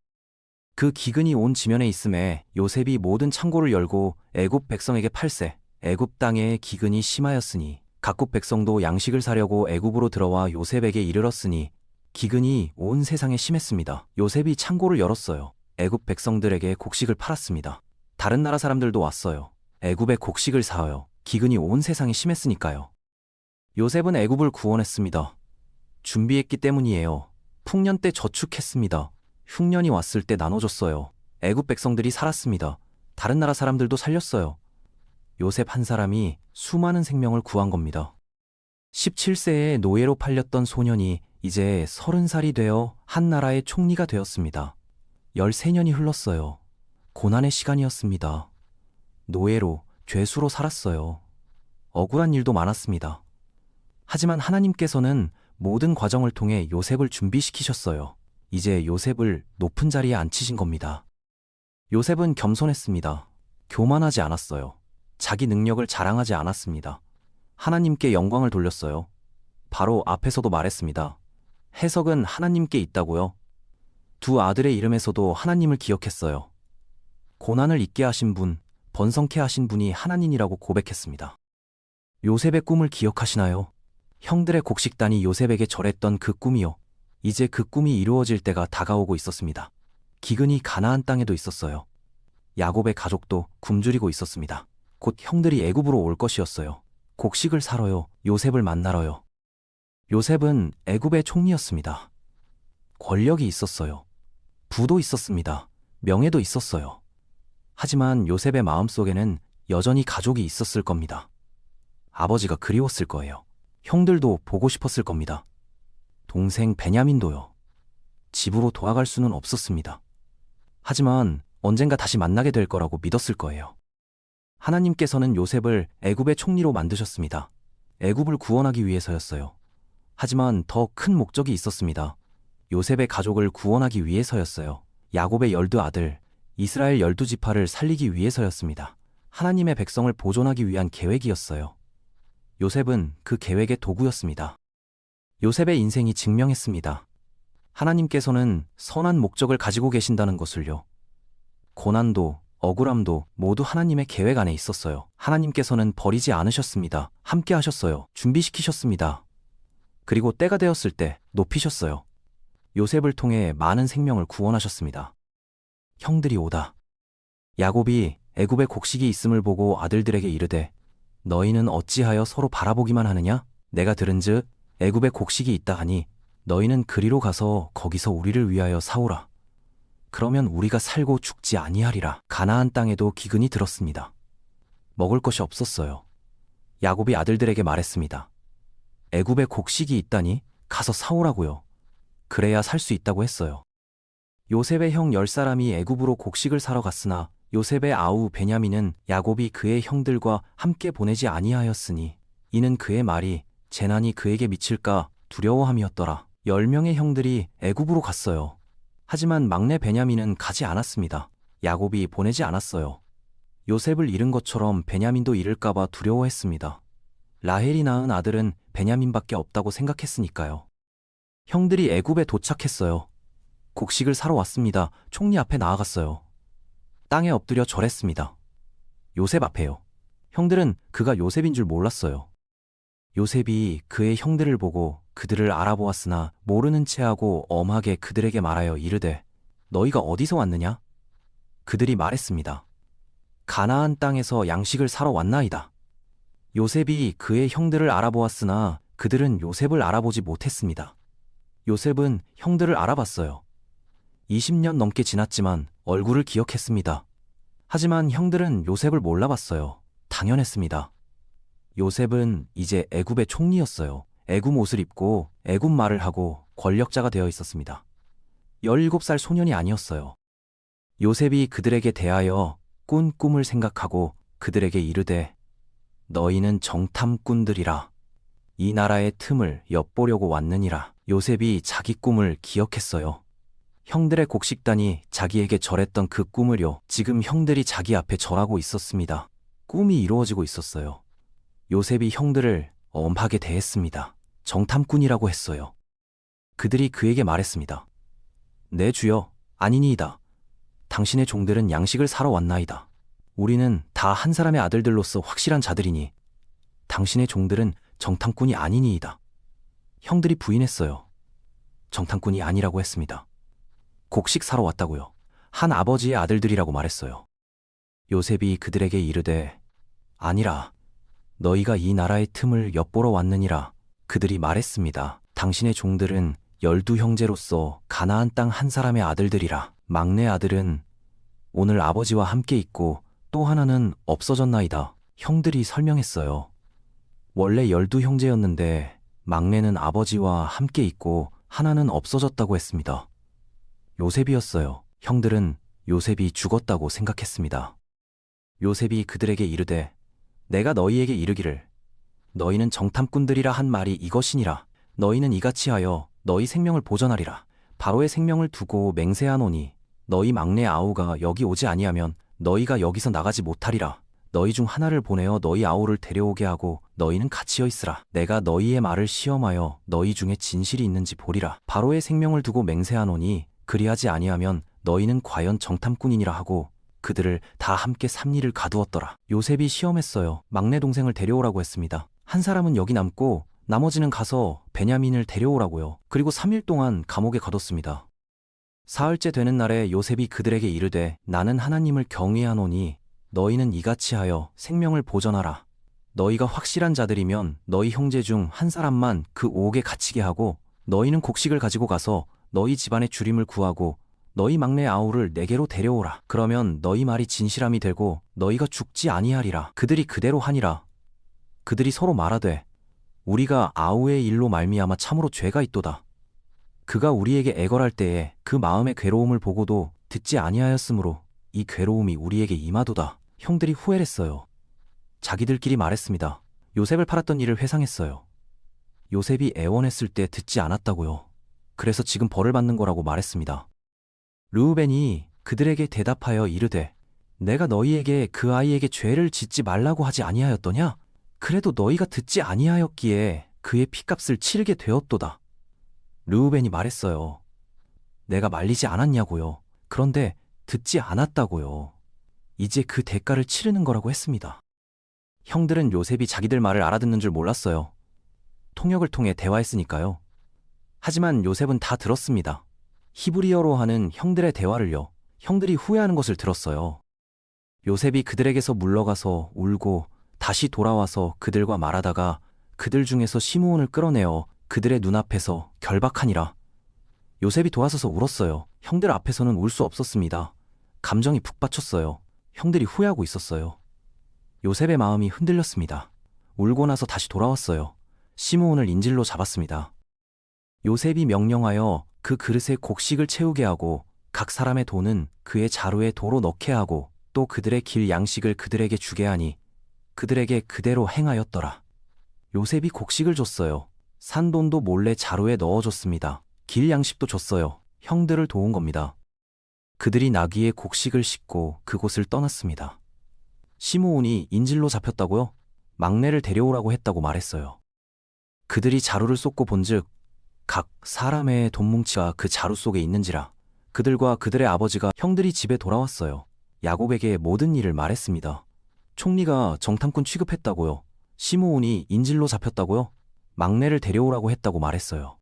그 기근이 온 지면에 있음에 요셉이 모든 창고를 열고 애굽 백성에게 팔세 애굽 땅에 기근이 심하였으니 각국 백성도 양식을 사려고 애굽으로 들어와 요셉에게 이르렀으니 기근이 온 세상에 심했습니다. 요셉이 창고를 열었어요. 애굽 백성들에게 곡식을 팔았습니다. 다른 나라 사람들도 왔어요. 애굽의 곡식을 사어요. 기근이 온 세상에 심했으니까요. 요셉은 애굽을 구원했습니다. 준비했기 때문이에요. 풍년 때 저축했습니다. 흉년이 왔을 때 나눠줬어요. 애굽 백성들이 살았습니다. 다른 나라 사람들도 살렸어요. 요셉 한 사람이 수많은 생명을 구한 겁니다. 17세에 노예로 팔렸던 소년이 이제 30살이 되어 한 나라의 총리가 되었습니다. 13년이 흘렀어요. 고난의 시간이었습니다. 노예로, 죄수로 살았어요. 억울한 일도 많았습니다. 하지만 하나님께서는 모든 과정을 통해 요셉을 준비시키셨어요. 이제 요셉을 높은 자리에 앉히신 겁니다. 요셉은 겸손했습니다. 교만하지 않았어요. 자기 능력을 자랑하지 않았습니다. 하나님께 영광을 돌렸어요. 바로 앞에서도 말했습니다. 해석은 하나님께 있다고요. 두 아들의 이름에서도 하나님을 기억했어요. 고난을 잊게 하신 분, 번성케 하신 분이 하나님이라고 고백했습니다. 요셉의 꿈을 기억하시나요? 형들의 곡식단이 요셉에게 절했던 그 꿈이요. 이제 그 꿈이 이루어질 때가 다가오고 있었습니다. 기근이 가나안 땅에도 있었어요. 야곱의 가족도 굶주리고 있었습니다. 곧 형들이 애굽으로 올 것이었어요. 곡식을 사러요. 요셉을 만나러요. 요셉은 애굽의 총리였습니다. 권력이 있었어요. 부도 있었습니다. 명예도 있었어요. 하지만 요셉의 마음속에는 여전히 가족이 있었을 겁니다. 아버지가 그리웠을 거예요. 형들도 보고 싶었을 겁니다. 동생 베냐민도요. 집으로 돌아갈 수는 없었습니다. 하지만 언젠가 다시 만나게 될 거라고 믿었을 거예요. 하나님께서는 요셉을 애굽의 총리로 만드셨습니다. 애굽을 구원하기 위해서였어요. 하지만 더 큰 목적이 있었습니다. 요셉의 가족을 구원하기 위해서였어요. 야곱의 12아들, 이스라엘 12지파를 살리기 위해서였습니다. 하나님의 백성을 보존하기 위한 계획이었어요. 요셉은 그 계획의 도구였습니다. 요셉의 인생이 증명했습니다. 하나님께서는 선한 목적을 가지고 계신다는 것을요. 고난도, 억울함도 모두 하나님의 계획 안에 있었어요. 하나님께서는 버리지 않으셨습니다. 함께 하셨어요. 준비시키셨습니다. 그리고 때가 되었을 때 높이셨어요. 요셉을 통해 많은 생명을 구원하셨습니다. 형들이 오다. 야곱이 애굽에 곡식이 있음을 보고 아들들에게 이르되 너희는 어찌하여 서로 바라보기만 하느냐? 내가 들은즉 애굽에 곡식이 있다 하니 너희는 그리로 가서 거기서 우리를 위하여 사오라. 그러면 우리가 살고 죽지 아니하리라. 가나안 땅에도 기근이 들었습니다. 먹을 것이 없었어요. 야곱이 아들들에게 말했습니다. 애굽에 곡식이 있다니 가서 사오라고요. 그래야 살 수 있다고 했어요. 요셉의 형 10사람이 애굽으로 곡식을 사러 갔으나 요셉의 아우 베냐민은 야곱이 그의 형들과 함께 보내지 아니하였으니 이는 그의 말이 재난이 그에게 미칠까 두려워함이었더라. 10명의 형들이 애굽으로 갔어요. 하지만 막내 베냐민은 가지 않았습니다. 야곱이 보내지 않았어요. 요셉을 잃은 것처럼 베냐민도 잃을까봐 두려워했습니다. 라헬이 낳은 아들은 베냐민밖에 없다고 생각했으니까요. 형들이 애굽에 도착했어요. 곡식을 사러 왔습니다. 총리 앞에 나아갔어요. 땅에 엎드려 절했습니다. 요셉 앞에요. 형들은 그가 요셉인 줄 몰랐어요. 요셉이 그의 형들을 보고 그들을 알아보았으나 모르는 체하고 엄하게 그들에게 말하여 이르되 너희가 어디서 왔느냐? 그들이 말했습니다. 가나안 땅에서 양식을 사러 왔나이다. 요셉이 그의 형들을 알아보았으나 그들은 요셉을 알아보지 못했습니다. 요셉은 형들을 알아봤어요. 20년 넘게 지났지만 얼굴을 기억했습니다. 하지만 형들은 요셉을 몰라봤어요. 당연했습니다. 요셉은 이제 애굽의 총리였어요. 애굽 옷을 입고 애굽 말을 하고 권력자가 되어 있었습니다. 17살 소년이 아니었어요. 요셉이 그들에게 대하여 꾼 꿈을 생각하고 그들에게 이르되 너희는 정탐꾼들이라. 이 나라의 틈을 엿보려고 왔느니라. 요셉이 자기 꿈을 기억했어요. 형들의 곡식단이 자기에게 절했던 그 꿈을요. 지금 형들이 자기 앞에 절하고 있었습니다. 꿈이 이루어지고 있었어요. 요셉이 형들을 엄하게 대했습니다. 정탐꾼이라고 했어요. 그들이 그에게 말했습니다. 내 주여, 아니니이다. 당신의 종들은 양식을 사러 왔나이다. 우리는 다 한 사람의 아들들로서 확실한 자들이니 당신의 종들은 정탐꾼이 아니니이다. 형들이 부인했어요. 정탐꾼이 아니라고 했습니다. 곡식 사러 왔다고요. 한 아버지의 아들들이라고 말했어요. 요셉이 그들에게 이르되 아니라 너희가 이 나라의 틈을 엿보러 왔느니라. 그들이 말했습니다. 당신의 종들은 12형제로서 가나안 땅 한 사람의 아들들이라. 막내 아들은 오늘 아버지와 함께 있고 또 하나는 없어졌나이다. 형들이 설명했어요. 원래 12형제였는데 막내는 아버지와 함께 있고 하나는 없어졌다고 했습니다. 요셉이었어요. 형들은 요셉이 죽었다고 생각했습니다. 요셉이 그들에게 이르되 내가 너희에게 이르기를 너희는 정탐꾼들이라 한 말이 이것이니라. 너희는 이같이 하여 너희 생명을 보전하리라. 바로의 생명을 두고 맹세하노니 너희 막내 아우가 여기 오지 아니하면 너희가 여기서 나가지 못하리라. 너희 중 하나를 보내어 너희 아우를 데려오게 하고 너희는 갇히어 있으라. 내가 너희의 말을 시험하여 너희 중에 진실이 있는지 보리라. 바로의 생명을 두고 맹세하노니 그리하지 아니하면 너희는 과연 정탐꾼이니라 하고 그들을 다 함께 삼리를 가두었더라. 요셉이 시험했어요. 막내 동생을 데려오라고 했습니다. 한 사람은 여기 남고 나머지는 가서 베냐민을 데려오라고요. 그리고 3일 동안 감옥에 가뒀습니다. 사흘째 되는 날에 요셉이 그들에게 이르되 나는 하나님을 경외하노니 너희는 이같이 하여 생명을 보전하라. 너희가 확실한 자들이면 너희 형제 중 한 사람만 그 옥에 갇히게 하고 너희는 곡식을 가지고 가서 너희 집안의 주림을 구하고 너희 막내 아우를 내게로 데려오라. 그러면 너희 말이 진실함이 되고 너희가 죽지 아니하리라. 그들이 그대로 하니라. 그들이 서로 말하되 우리가 아우의 일로 말미암아 참으로 죄가 있도다. 그가 우리에게 애걸할 때에 그 마음의 괴로움을 보고도 듣지 아니하였으므로 이 괴로움이 우리에게 임하도다. 형들이 후회했어요. 자기들끼리 말했습니다. 요셉을 팔았던 일을 회상했어요. 요셉이 애원했을 때 듣지 않았다고요. 그래서 지금 벌을 받는 거라고 말했습니다. 르우벤이 그들에게 대답하여 이르되 내가 너희에게 그 아이에게 죄를 짓지 말라고 하지 아니하였더냐? 그래도 너희가 듣지 아니하였기에 그의 핏값을 치르게 되었도다. 르우벤이 말했어요. 내가 말리지 않았냐고요. 그런데 듣지 않았다고요. 이제 그 대가를 치르는 거라고 했습니다. 형들은 요셉이 자기들 말을 알아듣는 줄 몰랐어요. 통역을 통해 대화했으니까요. 하지만 요셉은 다 들었습니다. 히브리어로 하는 형들의 대화를요. 형들이 후회하는 것을 들었어요. 요셉이 그들에게서 물러가서 울고 다시 돌아와서 그들과 말하다가 그들 중에서 시므온을 끌어내어 그들의 눈앞에서 결박하니라. 요셉이 돌아서서 울었어요. 형들 앞에서는 울 수 없었습니다. 감정이 북받쳤어요. 형들이 후회하고 있었어요. 요셉의 마음이 흔들렸습니다. 울고 나서 다시 돌아왔어요. 시므온을 인질로 잡았습니다. 요셉이 명령하여 그 그릇에 곡식을 채우게 하고 각 사람의 돈은 그의 자루에 도로 넣게 하고 또 그들의 길 양식을 그들에게 주게 하니 그들에게 그대로 행하였더라. 요셉이 곡식을 줬어요. 산 돈도 몰래 자루에 넣어줬습니다. 길 양식도 줬어요. 형들을 도운 겁니다. 그들이 나귀에 곡식을 싣고 그곳을 떠났습니다. 시므온이 인질로 잡혔다고요? 막내를 데려오라고 했다고 말했어요. 그들이 자루를 쏟고 본즉 각 사람의 돈뭉치가 그 자루 속에 있는지라. 그들과 그들의 아버지가 형들이 집에 돌아왔어요. 야곱에게 모든 일을 말했습니다. 총리가 정탐꾼 취급했다고요. 시므온이 인질로 잡혔다고요. 막내를 데려오라고 했다고 말했어요.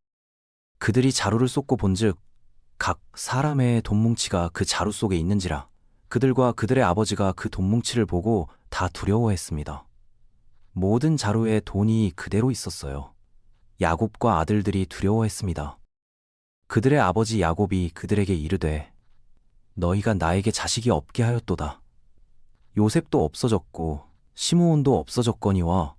그들이 자루를 쏟고 본즉 각 사람의 돈뭉치가 그 자루 속에 있는지라. 그들과 그들의 아버지가 그 돈뭉치를 보고 다 두려워했습니다. 모든 자루에 돈이 그대로 있었어요. 야곱과 아들들이 두려워했습니다. 그들의 아버지 야곱이 그들에게 이르되 너희가 나에게 자식이 없게 하였도다. 요셉도 없어졌고 시므온도 없어졌거니와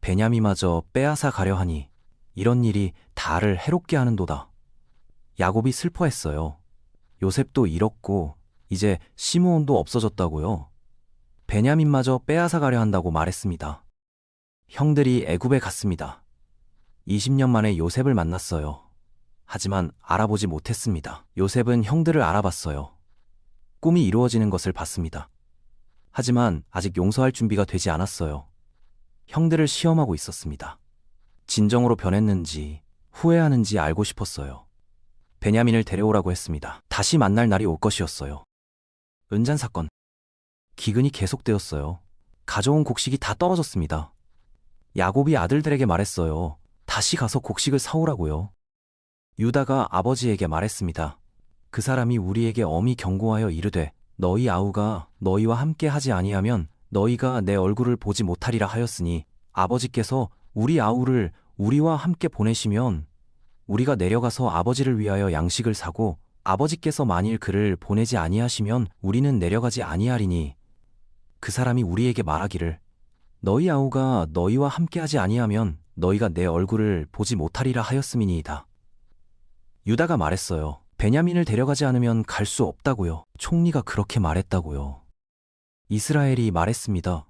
베냐미마저 빼앗아 가려 하니 이런 일이 다를 해롭게 하는도다. 야곱이 슬퍼했어요. 요셉도 잃었고 이제 시므온도 없어졌다고요. 베냐민마저 빼앗아 가려 한다고 말했습니다. 형들이 애굽에 갔습니다. 20년 만에 요셉을 만났어요. 하지만 알아보지 못했습니다. 요셉은 형들을 알아봤어요. 꿈이 이루어지는 것을 봤습니다. 하지만 아직 용서할 준비가 되지 않았어요. 형들을 시험하고 있었습니다. 진정으로 변했는지 후회하는지 알고 싶었어요. 베냐민을 데려오라고 했습니다. 다시 만날 날이 올 것이었어요. 은잔 사건. 기근이 계속되었어요. 가져온 곡식이 다 떨어졌습니다. 야곱이 아들들에게 말했어요. 다시 가서 곡식을 사오라고요. 유다가 아버지에게 말했습니다. 그 사람이 우리에게 엄히 경고하여 이르되 너희 아우가 너희와 함께 하지 아니하면 너희가 내 얼굴을 보지 못하리라 하였으니 아버지께서 우리 아우를 우리와 함께 보내시면 우리가 내려가서 아버지를 위하여 양식을 사고 아버지께서 만일 그를 보내지 아니하시면 우리는 내려가지 아니하리니 그 사람이 우리에게 말하기를 너희 아우가 너희와 함께 하지 아니하면 너희가 내 얼굴을 보지 못하리라 하였음이니이다. 유다가 말했어요. 베냐민을 데려가지 않으면 갈 수 없다고요. 총리가 그렇게 말했다고요. 이스라엘이 말했습니다.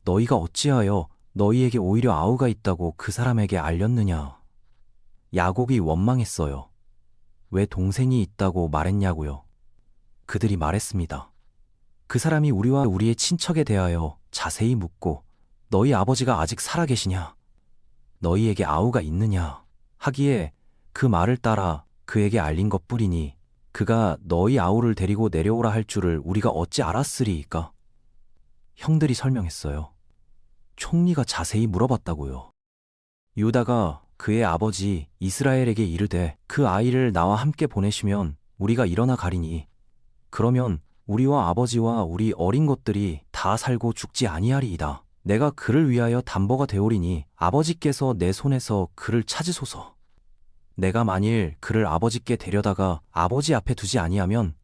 너희가 어찌하여 너희에게 오히려 아우가 있다고 그 사람에게 알렸느냐. 야곱이 원망했어요. 왜 동생이 있다고 말했냐고요. 그들이 말했습니다. 그 사람이 우리와 우리의 친척에 대하여 자세히 묻고 너희 아버지가 아직 살아계시냐? 너희에게 아우가 있느냐? 하기에 그 말을 따라 그에게 알린 것뿐이니 그가 너희 아우를 데리고 내려오라 할 줄을 우리가 어찌 알았으리이까? 형들이 설명했어요. 총리가 자세히 물어봤다고요. 유다가 그의 아버지 이스라엘에게 이르되 그 아이를 나와 함께 보내시면 우리가 일어나 가리니 그러면 우리와 아버지와 우리 어린 것들이 다 살고 죽지 아니하리이다. 내가 그를 위하여 담보가 되오리니 아버지께서 내 손에서 그를 찾으소서. 내가 만일 그를 아버지께 데려다가 아버지 앞에 두지 아니하면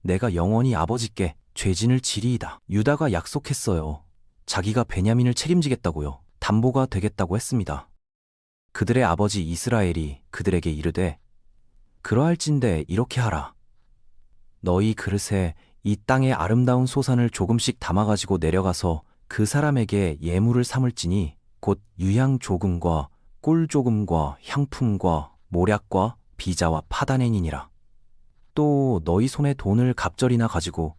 내가 영원히 아버지께 죄진을 지리이다. 유다가 약속했어요. 자기가 베냐민을 책임지겠다고요. 담보가 되겠다고 했습니다. 그들의 아버지 이스라엘이 그들에게 이르되 그러할진대 이렇게 하라. 너희 그릇에 이 땅의 아름다운 소산을 조금씩 담아가지고 내려가서 그 사람에게 예물을 삼을지니 곧 유향 조금과 꿀 조금과 향품과 모략과 비자와 파다nen이니라. 또 너희 손에 돈을 갑절이나 가지고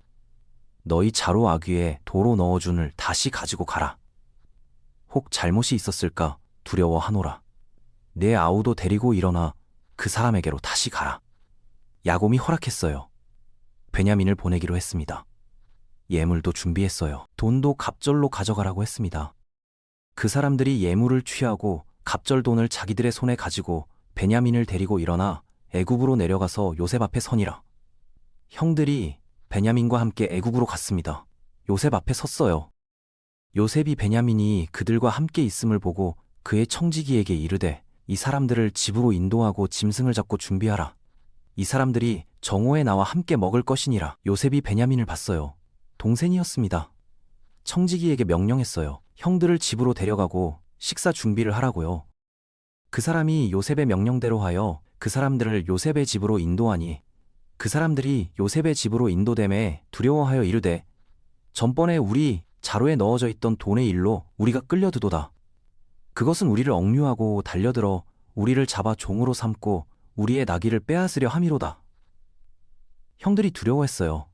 너희 자루 아귀에 도로 넣어준을 다시 가지고 가라. 혹 잘못이 있었을까 두려워하노라. 내 아우도 데리고 일어나 그 사람에게로 다시 가라. 야곱이 허락했어요. 베냐민을 보내기로 했습니다. 예물도 준비했어요. 돈도 갑절로 가져가라고 했습니다. 그 사람들이 예물을 취하고 갑절 돈을 자기들의 손에 가지고 베냐민을 데리고 일어나 애굽으로 내려가서 요셉 앞에 서니라. 형들이 베냐민과 함께 애굽으로 갔습니다. 요셉 앞에 섰어요. 요셉이 베냐민이 그들과 함께 있음을 보고 그의 청지기에게 이르되 이 사람들을 집으로 인도하고 짐승을 잡고 준비하라. 이 사람들이 정오에 나와 함께 먹을 것이니라. 요셉이 베냐민을 봤어요. 동생이었습니다. 청지기에게 명령했어요. 형들을 집으로 데려가고 식사 준비를 하라고요. 그 사람이 요셉의 명령대로 하여 그 사람들을 요셉의 집으로 인도하니 그 사람들이 요셉의 집으로 인도됨에 두려워하여 이르되 전번에 우리 자루에 넣어져 있던 돈의 일로 우리가 끌려드도다. 그것은 우리를 억류하고 달려들어 우리를 잡아 종으로 삼고 우리의 나귀를 빼앗으려 함이로다. 형들이 두려워했어요.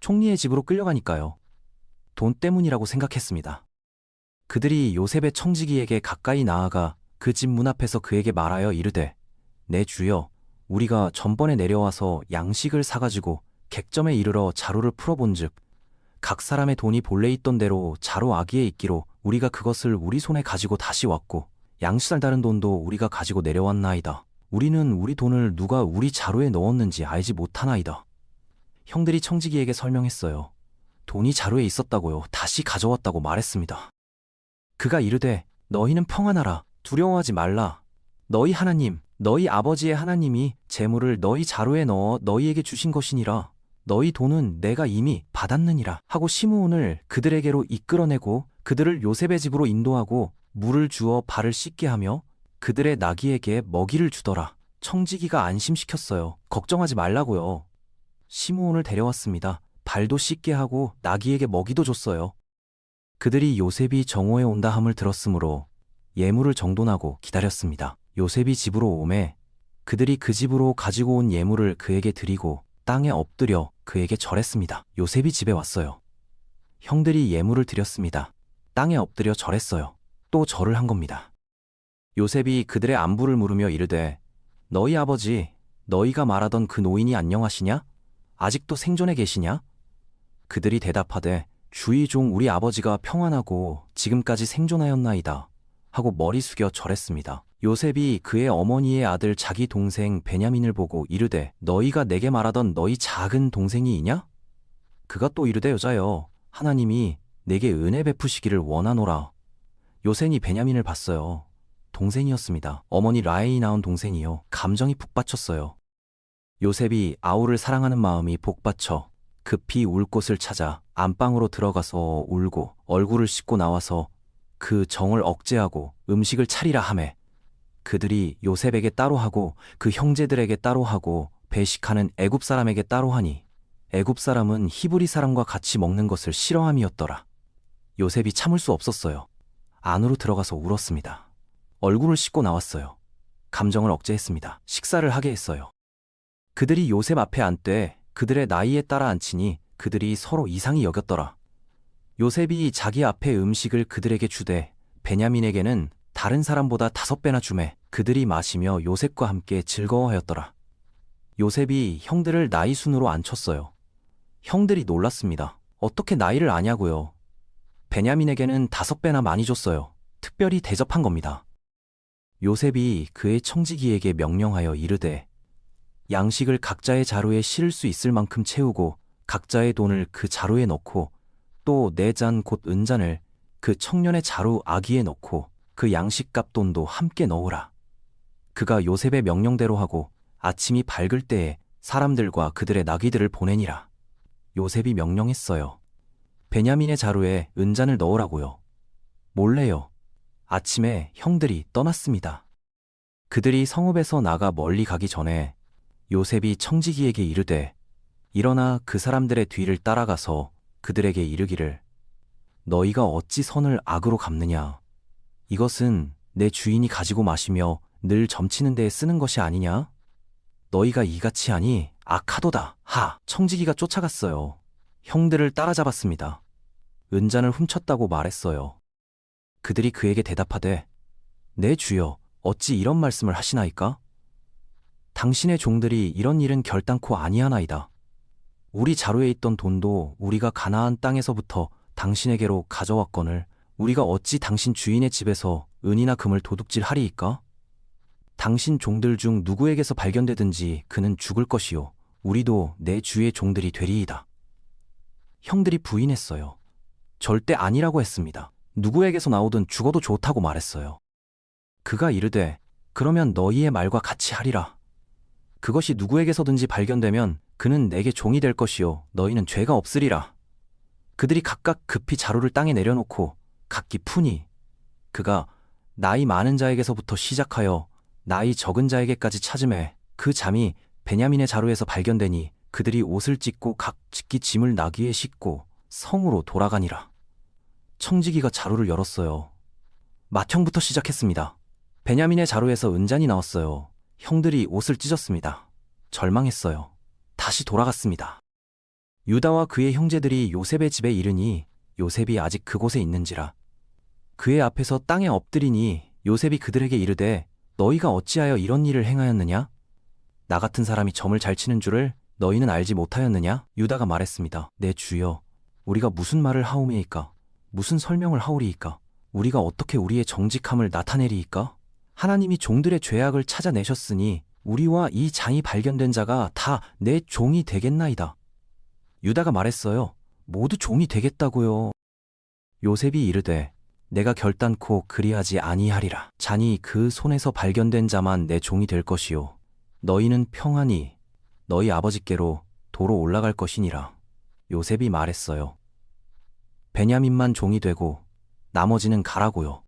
총리의 집으로 끌려가니까요. 돈 때문이라고 생각했습니다. 그들이 요셉의 청지기에게 가까이 나아가 그 집 문 앞에서 그에게 말하여 이르되 내 주여 우리가 전번에 내려와서 양식을 사가지고 객점에 이르러 자루를 풀어본즉 각 사람의 돈이 본래 있던 대로 자루 아귀에 있기로 우리가 그것을 우리 손에 가지고 다시 왔고 양식살 다른 돈도 우리가 가지고 내려왔나이다. 우리는 우리 돈을 누가 우리 자루에 넣었는지 알지 못하나이다. 형들이 청지기에게 설명했어요. 돈이 자루에 있었다고요. 다시 가져왔다고 말했습니다. 그가 이르되 너희는 평안하라. 두려워하지 말라. 너희 하나님, 너희 아버지의 하나님이 재물을 너희 자루에 넣어 너희에게 주신 것이니라. 너희 돈은 내가 이미 받았느니라 하고 시므온을 그들에게로 이끌어내고 그들을 요셉의 집으로 인도하고 물을 주어 발을 씻게 하며 그들의 나귀에게 먹이를 주더라. 청지기가 안심시켰어요. 걱정하지 말라고요. 시므온을 데려왔습니다. 발도 씻게 하고 나귀에게 먹이도 줬어요. 그들이 요셉이 정오에 온다 함을 들었으므로 예물을 정돈하고 기다렸습니다. 요셉이 집으로 오매 그들이 그 집으로 가지고 온 예물을 그에게 드리고 땅에 엎드려 그에게 절했습니다. 요셉이 집에 왔어요. 형들이 예물을 드렸습니다. 땅에 엎드려 절했어요. 또 절을 한 겁니다. 요셉이 그들의 안부를 물으며 이르되 너희 아버지, 너희가 말하던 그 노인이 안녕하시냐? 아직도 생존해 계시냐? 그들이 대답하되 주의 종 우리 아버지가 평안하고 지금까지 생존하였나이다 하고 머리 숙여 절했습니다. 요셉이 그의 어머니의 아들 자기 동생 베냐민을 보고 이르되 너희가 내게 말하던 너희 작은 동생이이냐? 그가 또 이르되 여자여 하나님이 내게 은혜 베푸시기를 원하노라. 요셉이 베냐민을 봤어요. 동생이었습니다. 어머니 라헬이 낳은 동생이요. 감정이 북받쳤어요. 요셉이 아우를 사랑하는 마음이 복받쳐 급히 울 곳을 찾아 안방으로 들어가서 울고 얼굴을 씻고 나와서 그 정을 억제하고 음식을 차리라 하매 그들이 요셉에게 따로 하고 그 형제들에게 따로 하고 배식하는 애굽 사람에게 따로 하니 애굽 사람은 히브리 사람과 같이 먹는 것을 싫어함이었더라. 요셉이 참을 수 없었어요. 안으로 들어가서 울었습니다. 얼굴을 씻고 나왔어요. 감정을 억제했습니다. 식사를 하게 했어요. 그들이 요셉 앞에 앉되 그들의 나이에 따라 앉히니 그들이 서로 이상히 여겼더라. 요셉이 자기 앞에 음식을 그들에게 주되 베냐민에게는 다른 사람보다 5배나 주매 그들이 마시며 요셉과 함께 즐거워하였더라. 요셉이 형들을 나이 순으로 앉혔어요. 형들이 놀랐습니다. 어떻게 나이를 아냐고요. 베냐민에게는 5배나 많이 줬어요. 특별히 대접한 겁니다. 요셉이 그의 청지기에게 명령하여 이르되 양식을 각자의 자루에 실을 수 있을 만큼 채우고 각자의 돈을 그 자루에 넣고 또 4잔 곧 은잔을 그 청년의 자루 아기에 넣고 그 양식값 돈도 함께 넣으라. 그가 요셉의 명령대로 하고 아침이 밝을 때에 사람들과 그들의 나귀들을 보내니라. 요셉이 명령했어요. 베냐민의 자루에 은잔을 넣으라고요. 몰래요. 아침에 형들이 떠났습니다. 그들이 성읍에서 나가 멀리 가기 전에 요셉이 청지기에게 이르되 일어나 그 사람들의 뒤를 따라가서 그들에게 이르기를 너희가 어찌 선을 악으로 갚느냐. 이것은 내 주인이 가지고 마시며 늘 점치는 데에 쓰는 것이 아니냐? 너희가 이같이 하니 악하도다. 하! 청지기가 쫓아갔어요. 형들을 따라잡았습니다. 은잔을 훔쳤다고 말했어요. 그들이 그에게 대답하되 내 주여 어찌 이런 말씀을 하시나이까? 당신의 종들이 이런 일은 결단코 아니하나이다. 우리 자루에 있던 돈도 우리가 가나안 땅에서부터 당신에게로 가져왔거늘 우리가 어찌 당신 주인의 집에서 은이나 금을 도둑질하리이까? 당신 종들 중 누구에게서 발견되든지 그는 죽을 것이요 우리도 내 주의 종들이 되리이다. 형들이 부인했어요. 절대 아니라고 했습니다. 누구에게서 나오든 죽어도 좋다고 말했어요. 그가 이르되 그러면 너희의 말과 같이 하리라. 그것이 누구에게서든지 발견되면 그는 내게 종이 될 것이요 너희는 죄가 없으리라. 그들이 각각 급히 자루를 땅에 내려놓고 각기 푸니 그가 나이 많은 자에게서부터 시작하여 나이 적은 자에게까지 찾음에 그 잠이 베냐민의 자루에서 발견되니 그들이 옷을 찢고 각 직기 짐을 나귀에 싣고 성으로 돌아가니라. 청지기가 자루를 열었어요. 맏형부터 시작했습니다. 베냐민의 자루에서 은잔이 나왔어요. 형들이 옷을 찢었습니다. 절망했어요. 다시 돌아갔습니다. 유다와 그의 형제들이 요셉의 집에 이르니 요셉이 아직 그곳에 있는지라. 그의 앞에서 땅에 엎드리니 요셉이 그들에게 이르되 너희가 어찌하여 이런 일을 행하였느냐? 나 같은 사람이 점을 잘 치는 줄을 너희는 알지 못하였느냐? 유다가 말했습니다. 내 주여, 우리가 무슨 말을 하오매이까? 무슨 설명을 하오리이까? 우리가 어떻게 우리의 정직함을 나타내리이까? 하나님이 종들의 죄악을 찾아내셨으니 우리와 이 장이 발견된 자가 다 내 종이 되겠나이다. 유다가 말했어요. 모두 종이 되겠다고요. 요셉이 이르되 내가 결단코 그리하지 아니하리라. 잔이 그 손에서 발견된 자만 내 종이 될 것이요 너희는 평안히 너희 아버지께로 도로 올라갈 것이니라. 요셉이 말했어요. 베냐민만 종이 되고 나머지는 가라고요.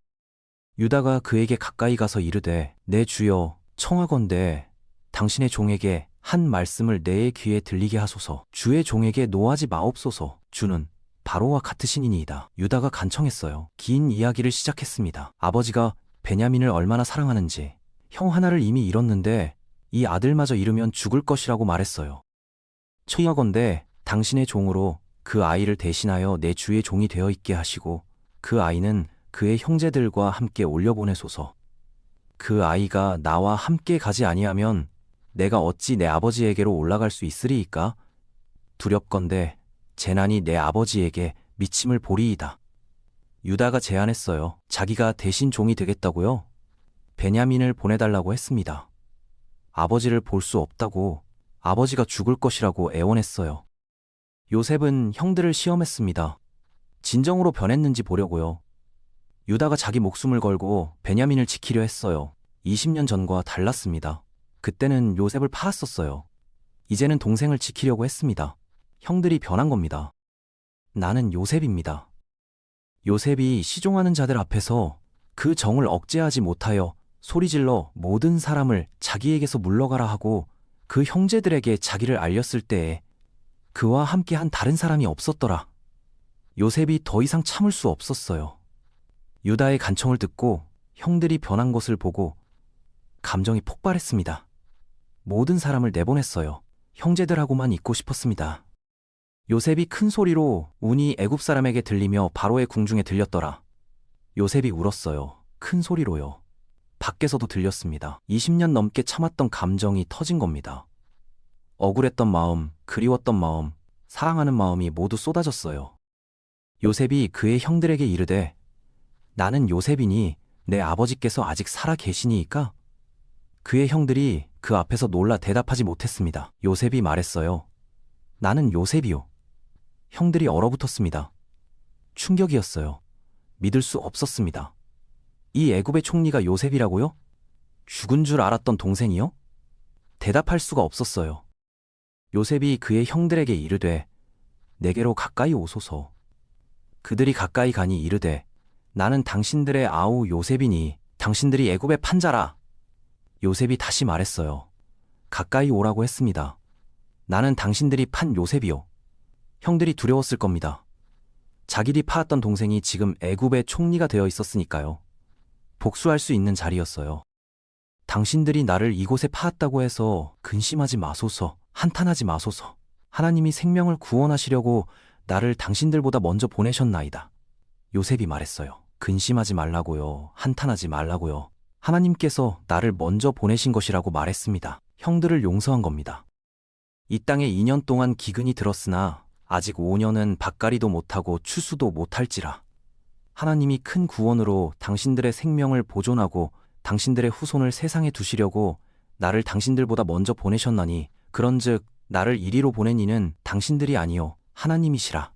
유다가 그에게 가까이 가서 이르되 내 주여 청하건대 당신의 종에게 한 말씀을 내 귀에 들리게 하소서. 주의 종에게 노하지 마옵소서. 주는 바로와 같으시니이다. 유다가 간청했어요. 긴 이야기를 시작했습니다. 아버지가 베냐민을 얼마나 사랑하는지, 형 하나를 이미 잃었는데 이 아들마저 잃으면 죽을 것이라고 말했어요. 청하건대 당신의 종으로 그 아이를 대신하여 내 주의 종이 되어 있게 하시고 그 아이는 그의 형제들과 함께 올려보내소서. 그 아이가 나와 함께 가지 아니하면 내가 어찌 내 아버지에게로 올라갈 수 있으리이까? 두렵건대 재난이 내 아버지에게 미침을 보리이다. 유다가 제안했어요. 자기가 대신 종이 되겠다고요? 베냐민을 보내달라고 했습니다. 아버지를 볼 수 없다고, 아버지가 죽을 것이라고 애원했어요. 요셉은 형들을 시험했습니다. 진정으로 변했는지 보려고요. 유다가 자기 목숨을 걸고 베냐민을 지키려 했어요. 20년 전과 달랐습니다. 그때는 요셉을 팔았었어요. 이제는 동생을 지키려고 했습니다. 형들이 변한 겁니다. 나는 요셉입니다. 요셉이 시종하는 자들 앞에서 그 정을 억제하지 못하여 소리질러 모든 사람을 자기에게서 물러가라 하고 그 형제들에게 자기를 알렸을 때에 그와 함께한 다른 사람이 없었더라. 요셉이 더 이상 참을 수 없었어요. 유다의 간청을 듣고 형들이 변한 것을 보고 감정이 폭발했습니다. 모든 사람을 내보냈어요. 형제들하고만 있고 싶었습니다. 요셉이 큰 소리로 운이 애굽 사람에게 들리며 바로의 궁중에 들렸더라. 요셉이 울었어요. 큰 소리로요. 밖에서도 들렸습니다. 20년 넘게 참았던 감정이 터진 겁니다. 억울했던 마음, 그리웠던 마음, 사랑하는 마음이 모두 쏟아졌어요. 요셉이 그의 형들에게 이르되 나는 요셉이니 내 아버지께서 아직 살아 계시니이까? 그의 형들이 그 앞에서 놀라 대답하지 못했습니다. 요셉이 말했어요. 나는 요셉이요. 형들이 얼어붙었습니다. 충격이었어요. 믿을 수 없었습니다. 이 애굽의 총리가 요셉이라고요? 죽은 줄 알았던 동생이요? 대답할 수가 없었어요. 요셉이 그의 형들에게 이르되 내게로 가까이 오소서. 그들이 가까이 가니 이르되 나는 당신들의 아우 요셉이니 당신들이 애굽의 판자라. 요셉이 다시 말했어요. 가까이 오라고 했습니다. 나는 당신들이 판 요셉이요. 형들이 두려웠을 겁니다. 자기들이 파았던 동생이 지금 애굽의 총리가 되어 있었으니까요. 복수할 수 있는 자리였어요. 당신들이 나를 이곳에 파았다고 해서 근심하지 마소서, 한탄하지 마소서. 하나님이 생명을 구원하시려고 나를 당신들보다 먼저 보내셨나이다. 요셉이 말했어요. 근심하지 말라고요. 한탄하지 말라고요. 하나님께서 나를 먼저 보내신 것이라고 말했습니다. 형들을 용서한 겁니다. 이 땅에 2년 동안 기근이 들었으나 아직 5년은 밭갈이도 못하고 추수도 못할지라. 하나님이 큰 구원으로 당신들의 생명을 보존하고 당신들의 후손을 세상에 두시려고 나를 당신들보다 먼저 보내셨나니 그런즉 나를 이리로 보낸 이는 당신들이 아니요 하나님이시라.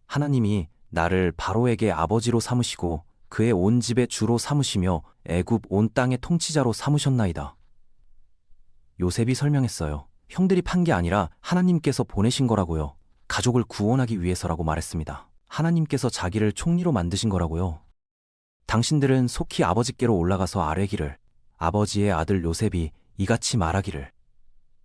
하나님이 나를 바로에게 아버지로 삼으시고 그의 온 집의 주로 삼으시며 애굽 온 땅의 통치자로 삼으셨나이다. 요셉이 설명했어요. 형들이 판 게 아니라 하나님께서 보내신 거라고요. 가족을 구원하기 위해서라고 말했습니다. 하나님께서 자기를 총리로 만드신 거라고요. 당신들은 속히 아버지께로 올라가서 아뢰기를 아버지의 아들 요셉이 이같이 말하기를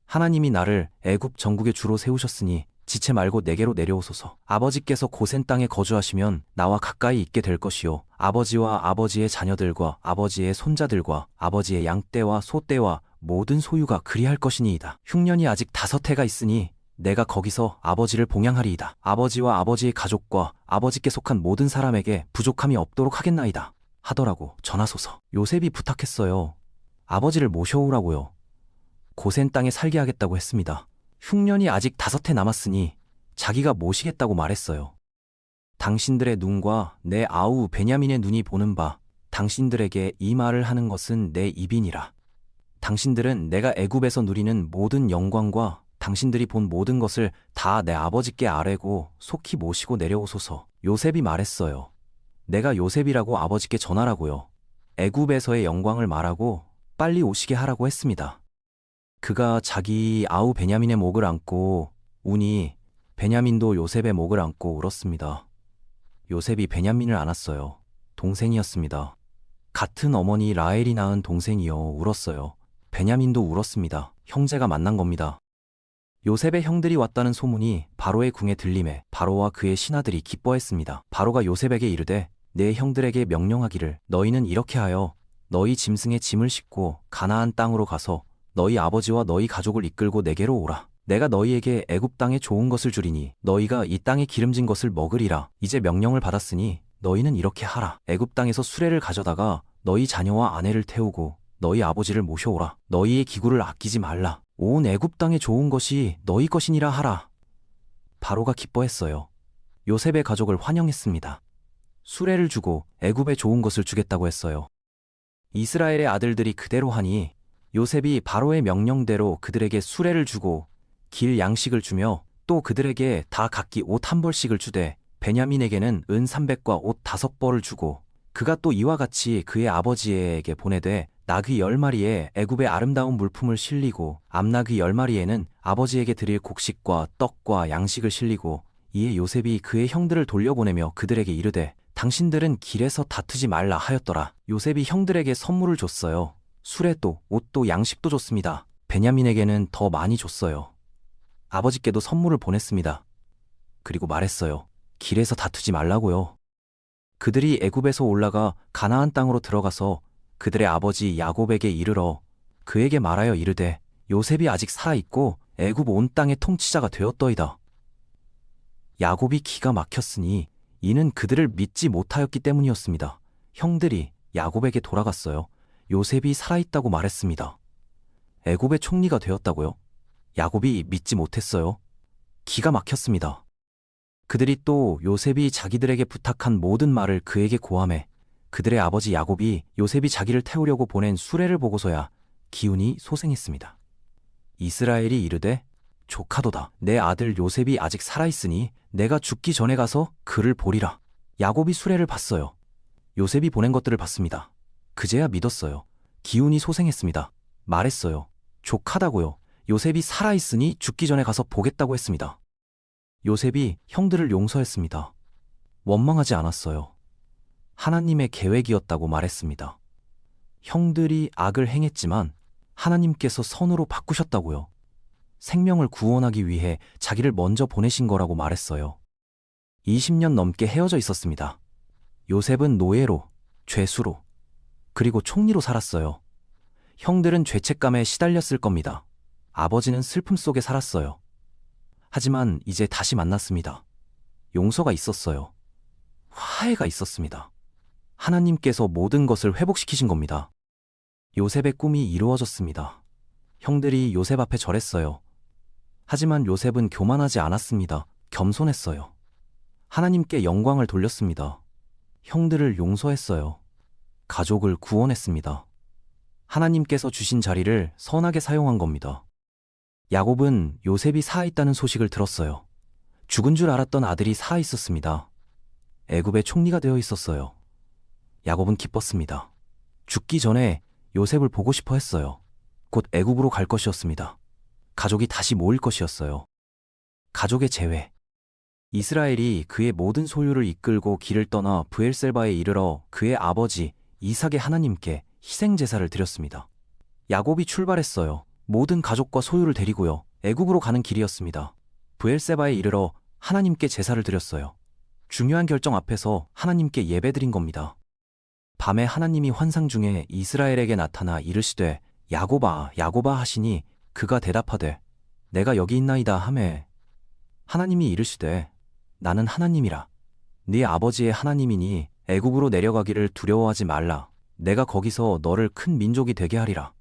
하나님이 나를 애굽 전국의 주로 세우셨으니 지체 말고 내게로 내려오소서. 아버지께서 고센 땅에 거주하시면 나와 가까이 있게 될 것이요 아버지와 아버지의 자녀들과 아버지의 손자들과 아버지의 양떼와 소떼와 모든 소유가 그리할 것이니이다. 흉년이 아직 5해가 있으니 내가 거기서 아버지를 봉양하리이다. 아버지와 아버지의 가족과 아버지께 속한 모든 사람에게 부족함이 없도록 하겠나이다. 하더라고 전하소서. 요셉이 부탁했어요. 아버지를 모셔오라고요. 고센 땅에 살게 하겠다고 했습니다. 흉년이 아직 5해 남았으니 자기가 모시겠다고 말했어요. 당신들의 눈과 내 아우 베냐민의 눈이 보는 바 당신들에게 이 말을 하는 것은 내 입이니라. 당신들은 내가 애굽에서 누리는 모든 영광과 당신들이 본 모든 것을 다 내 아버지께 아뢰고 속히 모시고 내려오소서. 요셉이 말했어요. 내가 요셉이라고 아버지께 전하라고요. 애굽에서의 영광을 말하고 빨리 오시게 하라고 했습니다. 그가 자기 아우 베냐민의 목을 안고 우니 베냐민도 요셉의 목을 안고 울었습니다. 요셉이 베냐민을 안았어요. 동생이었습니다. 같은 어머니 라헬이 낳은 동생이요 울었어요. 베냐민도 울었습니다. 형제가 만난 겁니다. 요셉의 형들이 왔다는 소문이 바로의 궁에 들림에 바로와 그의 신하들이 기뻐했습니다. 바로가 요셉에게 이르되 내 형들에게 명령하기를 너희는 이렇게 하여 너희 짐승의 짐을 싣고 가나안 땅으로 가서 너희 아버지와 너희 가족을 이끌고 내게로 오라. 내가 너희에게 애굽 땅에 좋은 것을 주리니 너희가 이 땅에 기름진 것을 먹으리라. 이제 명령을 받았으니 너희는 이렇게 하라. 애굽 땅에서 수레를 가져다가 너희 자녀와 아내를 태우고 너희 아버지를 모셔오라. 너희의 기구를 아끼지 말라. 온 애굽 땅에 좋은 것이 너희 것이니라 하라. 바로가 기뻐했어요. 요셉의 가족을 환영했습니다. 수레를 주고 애굽에 좋은 것을 주겠다고 했어요. 이스라엘의 아들들이 그대로 하니 요셉이 바로의 명령대로 그들에게 수레를 주고 길 양식을 주며 또 그들에게 다 각기 옷 한 벌씩을 주되 베냐민에게는 은 300과 옷 5벌을 주고 그가 또 이와 같이 그의 아버지에게 보내되 나귀 10마리에 애굽의 아름다운 물품을 실리고 암나귀 10마리에는 아버지에게 드릴 곡식과 떡과 양식을 실리고 이에 요셉이 그의 형들을 돌려보내며 그들에게 이르되 당신들은 길에서 다투지 말라 하였더라. 요셉이 형들에게 선물을 줬어요. 수레도 옷도 양식도 줬습니다. 베냐민에게는 더 많이 줬어요. 아버지께도 선물을 보냈습니다. 그리고 말했어요. 길에서 다투지 말라고요. 그들이 애굽에서 올라가 가나안 땅으로 들어가서 그들의 아버지 야곱에게 이르러 그에게 말하여 이르되 요셉이 아직 살아있고 애굽 온 땅의 통치자가 되었더이다. 야곱이 기가 막혔으니 이는 그들을 믿지 못하였기 때문이었습니다. 형들이 야곱에게 돌아갔어요. 요셉이 살아있다고 말했습니다. 애굽의 총리가 되었다고요? 야곱이 믿지 못했어요. 기가 막혔습니다. 그들이 또 요셉이 자기들에게 부탁한 모든 말을 그에게 고하매 그들의 아버지 야곱이 요셉이 자기를 태우려고 보낸 수레를 보고서야 기운이 소생했습니다. 이스라엘이 이르되 조카도다. 내 아들 요셉이 아직 살아있으니 내가 죽기 전에 가서 그를 보리라. 야곱이 수레를 봤어요. 요셉이 보낸 것들을 봤습니다. 그제야 믿었어요. 기운이 소생했습니다. 말했어요. 조카다고요. 요셉이 살아있으니 죽기 전에 가서 보겠다고 했습니다. 요셉이 형들을 용서했습니다. 원망하지 않았어요. 하나님의 계획이었다고 말했습니다. 형들이 악을 행했지만 하나님께서 선으로 바꾸셨다고요. 생명을 구원하기 위해 자기를 먼저 보내신 거라고 말했어요. 20년 넘게 헤어져 있었습니다. 요셉은 노예로, 죄수로, 그리고 총리로 살았어요. 형들은 죄책감에 시달렸을 겁니다. 아버지는 슬픔 속에 살았어요. 하지만 이제 다시 만났습니다. 용서가 있었어요. 화해가 있었습니다. 하나님께서 모든 것을 회복시키신 겁니다. 요셉의 꿈이 이루어졌습니다. 형들이 요셉 앞에 절했어요. 하지만 요셉은 교만하지 않았습니다. 겸손했어요. 하나님께 영광을 돌렸습니다. 형들을 용서했어요. 가족을 구원했습니다. 하나님께서 주신 자리를 선하게 사용한 겁니다. 야곱은 요셉이 살아있다는 소식을 들었어요. 죽은 줄 알았던 아들이 살아있었습니다. 애굽의 총리가 되어 있었어요. 야곱은 기뻤습니다. 죽기 전에 요셉을 보고 싶어 했어요. 곧 애굽으로 갈 것이었습니다. 가족이 다시 모일 것이었어요. 가족의 재회. 이스라엘이 그의 모든 소유를 이끌고 길을 떠나 브엘셀바에 이르러 그의 아버지 이삭의 하나님께 희생제사를 드렸습니다. 야곱이 출발했어요. 모든 가족과 소유를 데리고요. 애굽으로 가는 길이었습니다. 브엘세바에 이르러 하나님께 제사를 드렸어요. 중요한 결정 앞에서 하나님께 예배드린 겁니다. 밤에 하나님이 환상 중에 이스라엘에게 나타나 이르시되 야곱아 야곱아 하시니 그가 대답하되 내가 여기 있나이다 하매 하나님이 이르시되 나는 하나님이라 네 아버지의 하나님이니 애굽으로 내려가기를 두려워하지 말라. 내가 거기서 너를 큰 민족이 되게 하리라.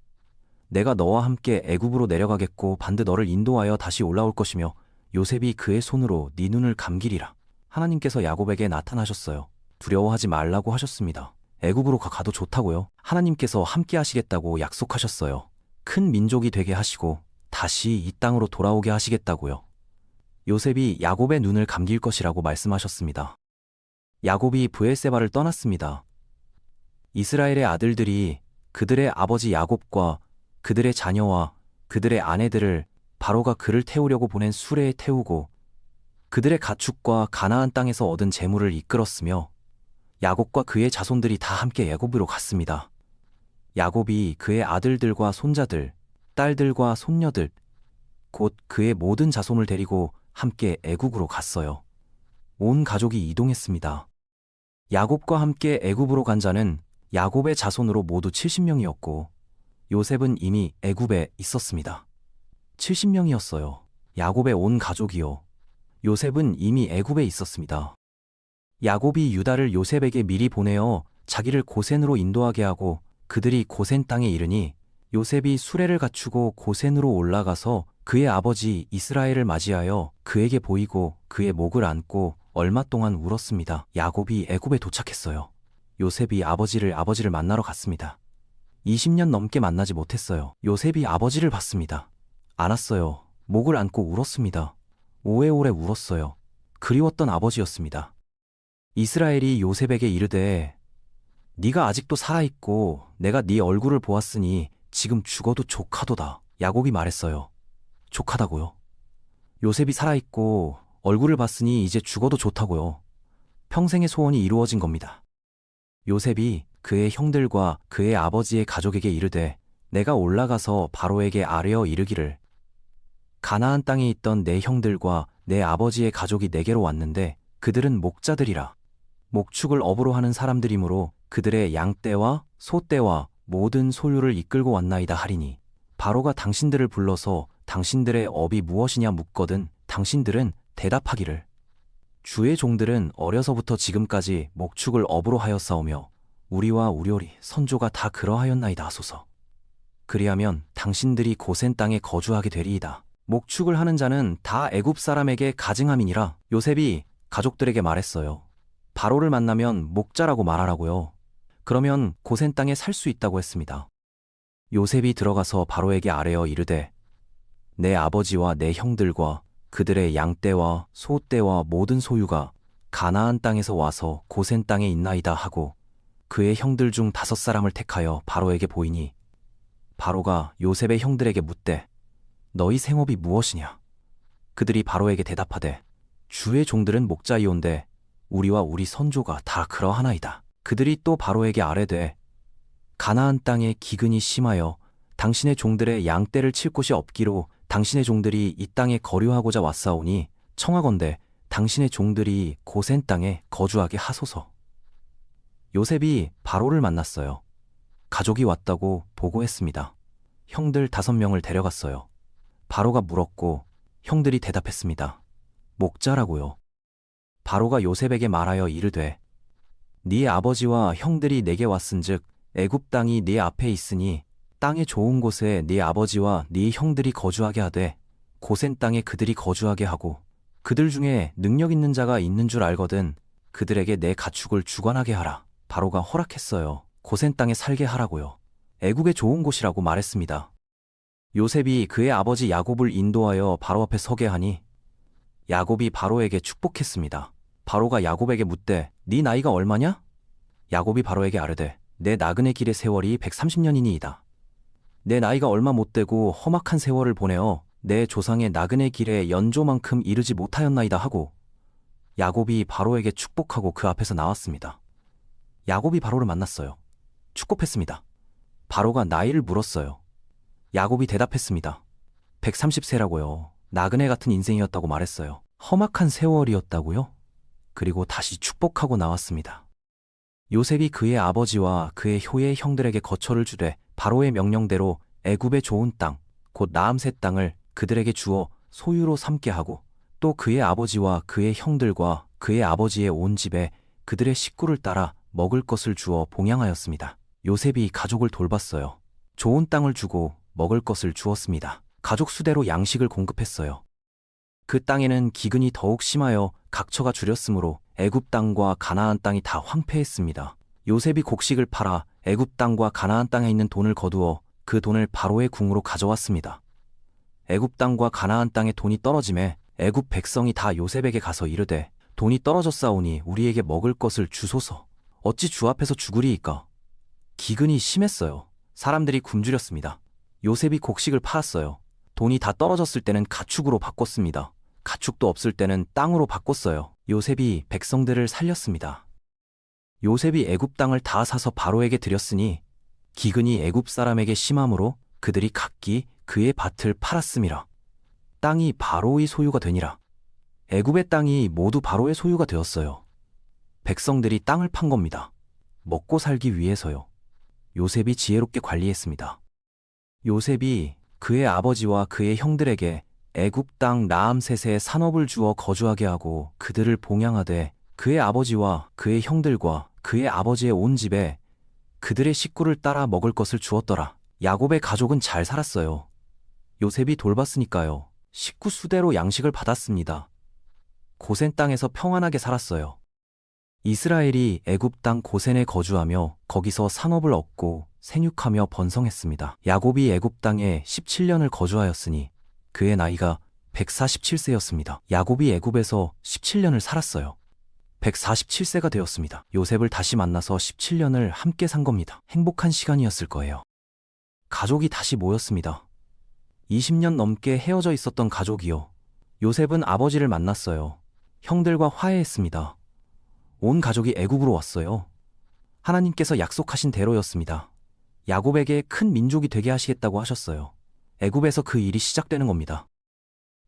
내가 너와 함께 애굽으로 내려가겠고 반드 너를 인도하여 다시 올라올 것이며 요셉이 그의 손으로 네 눈을 감기리라. 하나님께서 야곱에게 나타나셨어요. 두려워하지 말라고 하셨습니다. 애굽으로 가도 좋다고요. 하나님께서 함께 하시겠다고 약속하셨어요. 큰 민족이 되게 하시고 다시 이 땅으로 돌아오게 하시겠다고요. 요셉이 야곱의 눈을 감길 것이라고 말씀하셨습니다. 야곱이 브엘세바를 떠났습니다. 이스라엘의 아들들이 그들의 아버지 야곱과 그들의 자녀와 그들의 아내들을 바로가 그를 태우려고 보낸 수레에 태우고 그들의 가축과 가나안 땅에서 얻은 재물을 이끌었으며 야곱과 그의 자손들이 다 함께 애굽으로 갔습니다. 야곱이 그의 아들들과 손자들, 딸들과 손녀들, 곧 그의 모든 자손을 데리고 함께 애굽으로 갔어요. 온 가족이 이동했습니다. 야곱과 함께 애굽으로 간 자는 야곱의 자손으로 모두 70명이었고 요셉은 이미 애굽에 있었습니다. 70명이었어요. 야곱의 온 가족이요. 요셉은 이미 애굽에 있었습니다. 야곱이 유다를 요셉에게 미리 보내어 자기를 고센으로 인도하게 하고 그들이 고센 땅에 이르니 요셉이 수레를 갖추고 고센으로 올라가서 그의 아버지 이스라엘을 맞이하여 그에게 보이고 그의 목을 안고 얼마 동안 울었습니다. 야곱이 애굽에 도착했어요. 요셉이 아버지를 만나러 갔습니다. 20년 넘게 만나지 못했어요. 요셉이 아버지를 봤습니다. 안았어요. 목을 안고 울었습니다. 오래오래 울었어요. 그리웠던 아버지였습니다. 이스라엘이 요셉에게 이르되 네가 아직도 살아있고 내가 네 얼굴을 보았으니 지금 죽어도 족하도다. 야곱이 말했어요. 족하다고요? 요셉이 살아있고 얼굴을 봤으니 이제 죽어도 좋다고요. 평생의 소원이 이루어진 겁니다. 요셉이 그의 형들과 그의 아버지의 가족에게 이르되 내가 올라가서 바로에게 아뢰어 이르기를 가나안 땅에 있던 내 형들과 내 아버지의 가족이 내게로 왔는데 그들은 목자들이라. 목축을 업으로 하는 사람들이므로 그들의 양떼와 소떼와 모든 소유를 이끌고 왔나이다 하리니 바로가 당신들을 불러서 당신들의 업이 무엇이냐 묻거든 당신들은 대답하기를 주의 종들은 어려서부터 지금까지 목축을 업으로 하였사오며 우리와 우리 선조가 다 그러하였나이다 하소서. 그리하면 당신들이 고센 땅에 거주하게 되리이다. 목축을 하는 자는 다 애굽 사람에게 가증함이니라. 요셉이 가족들에게 말했어요. 바로를 만나면 목자라고 말하라고요. 그러면 고센 땅에 살 수 있다고 했습니다. 요셉이 들어가서 바로에게 아뢰어 이르되 내 아버지와 내 형들과 그들의 양떼와 소떼와 모든 소유가 가나안 땅에서 와서 고센 땅에 있나이다 하고 그의 형들 중 5사람을 택하여 바로에게 보이니 바로가 요셉의 형들에게 묻되 너희 생업이 무엇이냐? 그들이 바로에게 대답하되 주의 종들은 목자이온데 우리와 우리 선조가 다 그러하나이다. 그들이 또 바로에게 아뢰되 가나안 땅에 기근이 심하여 당신의 종들의 양떼를 칠 곳이 없기로 당신의 종들이 이 땅에 거류하고자 왔사오니 청하건대 당신의 종들이 고센 땅에 거주하게 하소서. 요셉이 바로를 만났어요. 가족이 왔다고 보고했습니다. 형들 5명을 데려갔어요. 바로가 물었고 형들이 대답했습니다. 목자라고요. 바로가 요셉에게 말하여 이르되 네 아버지와 형들이 내게 왔은즉 애굽 땅이 네 앞에 있으니 땅의 좋은 곳에 네 아버지와 네 형들이 거주하게 하되 고센 땅에 그들이 거주하게 하고 그들 중에 능력 있는 자가 있는 줄 알거든 그들에게 내 가축을 주관하게 하라. 바로가 허락했어요. 고센 땅에 살게 하라고요. 애국의 좋은 곳이라고 말했습니다. 요셉이 그의 아버지 야곱을 인도하여 바로 앞에 서게 하니 야곱이 바로에게 축복했습니다. 바로가 야곱에게 묻되 네 나이가 얼마냐? 야곱이 바로에게 아뢰되 내 나그네 길의 세월이 130년이니이다. 내 나이가 얼마 못되고 험악한 세월을 보내어 내 조상의 나그네 길의 연조만큼 이르지 못하였나이다 하고 야곱이 바로에게 축복하고 그 앞에서 나왔습니다. 야곱이 바로를 만났어요. 축복했습니다. 바로가 나이를 물었어요. 야곱이 대답했습니다. 130세라고요. 나그네 같은 인생이었다고 말했어요. 험악한 세월이었다고요? 그리고 다시 축복하고 나왔습니다. 요셉이 그의 아버지와 그의 효의 형들에게 거처를 주되 바로의 명령대로 애굽의 좋은 땅, 곧 라암셋 땅을 그들에게 주어 소유로 삼게 하고 또 그의 아버지와 그의 형들과 그의 아버지의 온 집에 그들의 식구를 따라 먹을 것을 주어 봉양하였습니다. 요셉이 가족을 돌봤어요. 좋은 땅을 주고 먹을 것을 주었습니다. 가족 수대로 양식을 공급했어요. 그 땅에는 기근이 더욱 심하여 각처가 줄였으므로 애굽 땅과 가나안 땅이 다 황폐했습니다. 요셉이 곡식을 팔아 애굽 땅과 가나안 땅에 있는 돈을 거두어 그 돈을 바로의 궁으로 가져왔습니다. 애굽 땅과 가나안 땅에 돈이 떨어짐에 애굽 백성이 다 요셉에게 가서 이르되 돈이 떨어졌사오니 우리에게 먹을 것을 주소서. 어찌 주 앞에서 죽으리이까? 기근이 심했어요. 사람들이 굶주렸습니다. 요셉이 곡식을 팔았어요. 돈이 다 떨어졌을 때는 가축으로 바꿨습니다. 가축도 없을 때는 땅으로 바꿨어요. 요셉이 백성들을 살렸습니다. 요셉이 애굽 땅을 다 사서 바로에게 드렸으니 기근이 애굽 사람에게 심함으로 그들이 각기 그의 밭을 팔았음이라. 땅이 바로의 소유가 되니라. 애굽의 땅이 모두 바로의 소유가 되었어요. 백성들이 땅을 판 겁니다. 먹고 살기 위해서요. 요셉이 지혜롭게 관리했습니다. 요셉이 그의 아버지와 그의 형들에게 애굽 땅 라암셋에 산업을 주어 거주하게 하고 그들을 봉양하되 그의 아버지와 그의 형들과 그의 아버지의 온 집에 그들의 식구를 따라 먹을 것을 주었더라. 야곱의 가족은 잘 살았어요. 요셉이 돌봤으니까요. 식구 수대로 양식을 받았습니다. 고센 땅에서 평안하게 살았어요. 이스라엘이 애굽 땅 고센에 거주하며 거기서 상업을 얻고 생육하며 번성했습니다. 야곱이 애굽 땅에 17년을 거주하였으니 그의 나이가 147세였습니다. 야곱이 애굽에서 17년을 살았어요. 147세가 되었습니다. 요셉을 다시 만나서 17년을 함께 산 겁니다. 행복한 시간이었을 거예요. 가족이 다시 모였습니다. 20년 넘게 헤어져 있었던 가족이요. 요셉은 아버지를 만났어요. 형들과 화해했습니다. 온 가족이 애굽으로 왔어요. 하나님께서 약속하신 대로였습니다. 야곱에게 큰 민족이 되게 하시겠다고 하셨어요. 애굽에서 그 일이 시작되는 겁니다.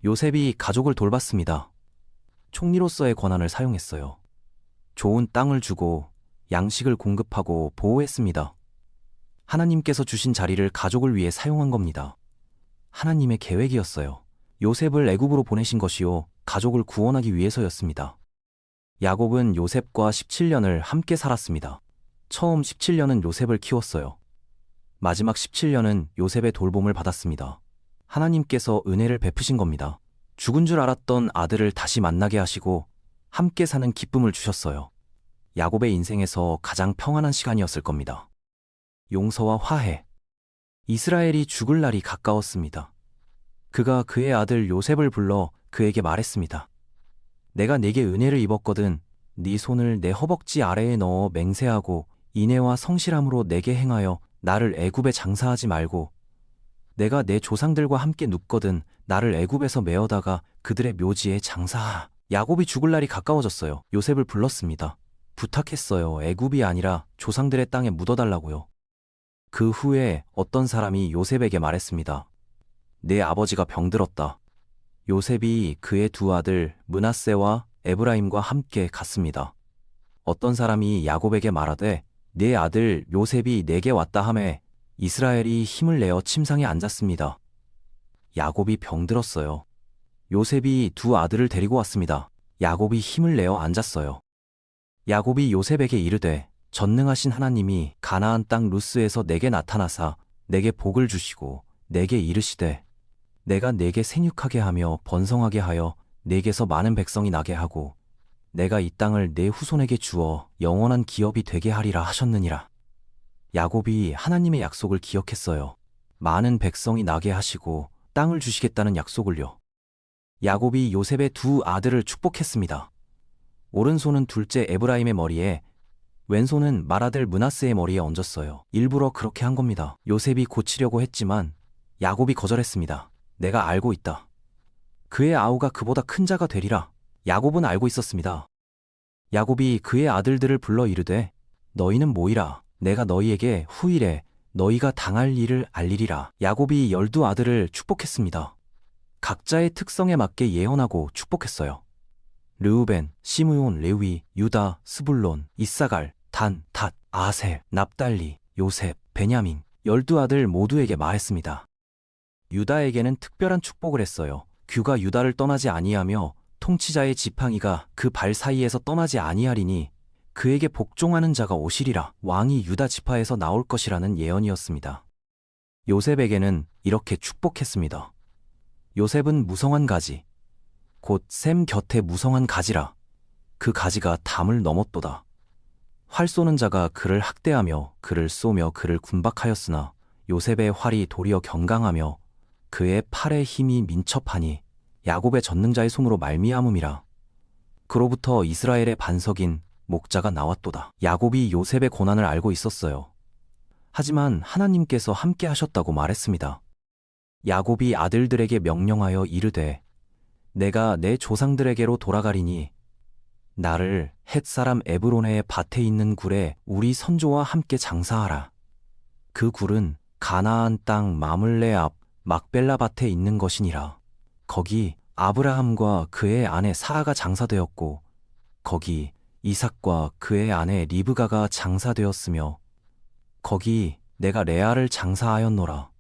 요셉이 가족을 돌봤습니다. 총리로서의 권한을 사용했어요. 좋은 땅을 주고 양식을 공급하고 보호했습니다. 하나님께서 주신 자리를 가족을 위해 사용한 겁니다. 하나님의 계획이었어요. 요셉을 애굽으로 보내신 것이요, 가족을 구원하기 위해서였습니다. 야곱은 요셉과 17년을 함께 살았습니다. 처음 17년은 요셉을 키웠어요. 마지막 17년은 요셉의 돌봄을 받았습니다. 하나님께서 은혜를 베푸신 겁니다. 죽은 줄 알았던 아들을 다시 만나게 하시고 함께 사는 기쁨을 주셨어요. 야곱의 인생에서 가장 평안한 시간이었을 겁니다. 용서와 화해. 이스라엘이 죽을 날이 가까웠습니다. 그가 그의 아들 요셉을 불러 그에게 말했습니다. 내가 네게 은혜를 입었거든. 네 손을 내 허벅지 아래에 넣어 맹세하고 인애와 성실함으로 내게 행하여 나를 애굽에 장사하지 말고, 내가 내 조상들과 함께 눕거든 나를 애굽에서 메어다가 그들의 묘지에 장사하. 야곱이 죽을 날이 가까워졌어요. 요셉을 불렀습니다. 부탁했어요. 애굽이 아니라 조상들의 땅에 묻어달라고요. 그 후에 어떤 사람이 요셉에게 말했습니다. 내 아버지가 병들었다. 요셉이 그의 두 아들 므낫세와 에브라임과 함께 갔습니다. 어떤 사람이 야곱에게 말하되 내 아들 요셉이 내게 왔다 하매 이스라엘이 힘을 내어 침상에 앉았습니다. 야곱이 병들었어요. 요셉이 두 아들을 데리고 왔습니다. 야곱이 힘을 내어 앉았어요. 야곱이 요셉에게 이르되 전능하신 하나님이 가나안 땅 루스에서 내게 나타나사 내게 복을 주시고 내게 이르시되 내가 내게 생육하게 하며 번성하게 하여 내게서 많은 백성이 나게 하고 내가 이 땅을 내 후손에게 주어 영원한 기업이 되게 하리라 하셨느니라. 야곱이 하나님의 약속을 기억했어요. 많은 백성이 나게 하시고 땅을 주시겠다는 약속을요. 야곱이 요셉의 두 아들을 축복했습니다. 오른손은 둘째 에브라임의 머리에, 왼손은 맏아들 므낫세의 머리에 얹었어요. 일부러 그렇게 한 겁니다. 요셉이 고치려고 했지만 야곱이 거절했습니다. 내가 알고 있다. 그의 아우가 그보다 큰 자가 되리라. 야곱은 알고 있었습니다. 야곱이 그의 아들들을 불러 이르되 너희는 모이라. 내가 너희에게 후일에 너희가 당할 일을 알리리라. 야곱이 12 아들을 축복했습니다. 각자의 특성에 맞게 예언하고 축복했어요. 르우벤, 시므온, 레위, 유다, 스불론, 이사갈, 단, 닷, 아셀, 납달리, 요셉, 베냐민 12 아들 모두에게 말했습니다. 유다에게는 특별한 축복을 했어요. 규가 유다를 떠나지 아니하며 통치자의 지팡이가 그 발 사이에서 떠나지 아니하리니 그에게 복종하는 자가 오시리라. 왕이 유다 지파에서 나올 것이라는 예언이었습니다. 요셉에게는 이렇게 축복했습니다. 요셉은 무성한 가지, 곧 셈 곁에 무성한 가지라. 그 가지가 담을 넘었도다. 활 쏘는 자가 그를 학대하며 그를 쏘며 그를 군박하였으나 요셉의 활이 도리어 경강하며 그의 팔의 힘이 민첩하니 야곱의 전능자의 손으로 말미암음이라. 그로부터 이스라엘의 반석인 목자가 나왔도다. 야곱이 요셉의 고난을 알고 있었어요. 하지만 하나님께서 함께 하셨다고 말했습니다. 야곱이 아들들에게 명령하여 이르되 내가 내 조상들에게로 돌아가리니 나를 헷사람 에브론의 밭에 있는 굴에 우리 선조와 함께 장사하라. 그 굴은 가나안 땅 마물레 앞 막벨라 밭에 있는 것이니라. 거기 아브라함과 그의 아내 사라가 장사되었고 거기 이삭과 그의 아내 리브가가 장사되었으며 거기 내가 레아를 장사하였노라.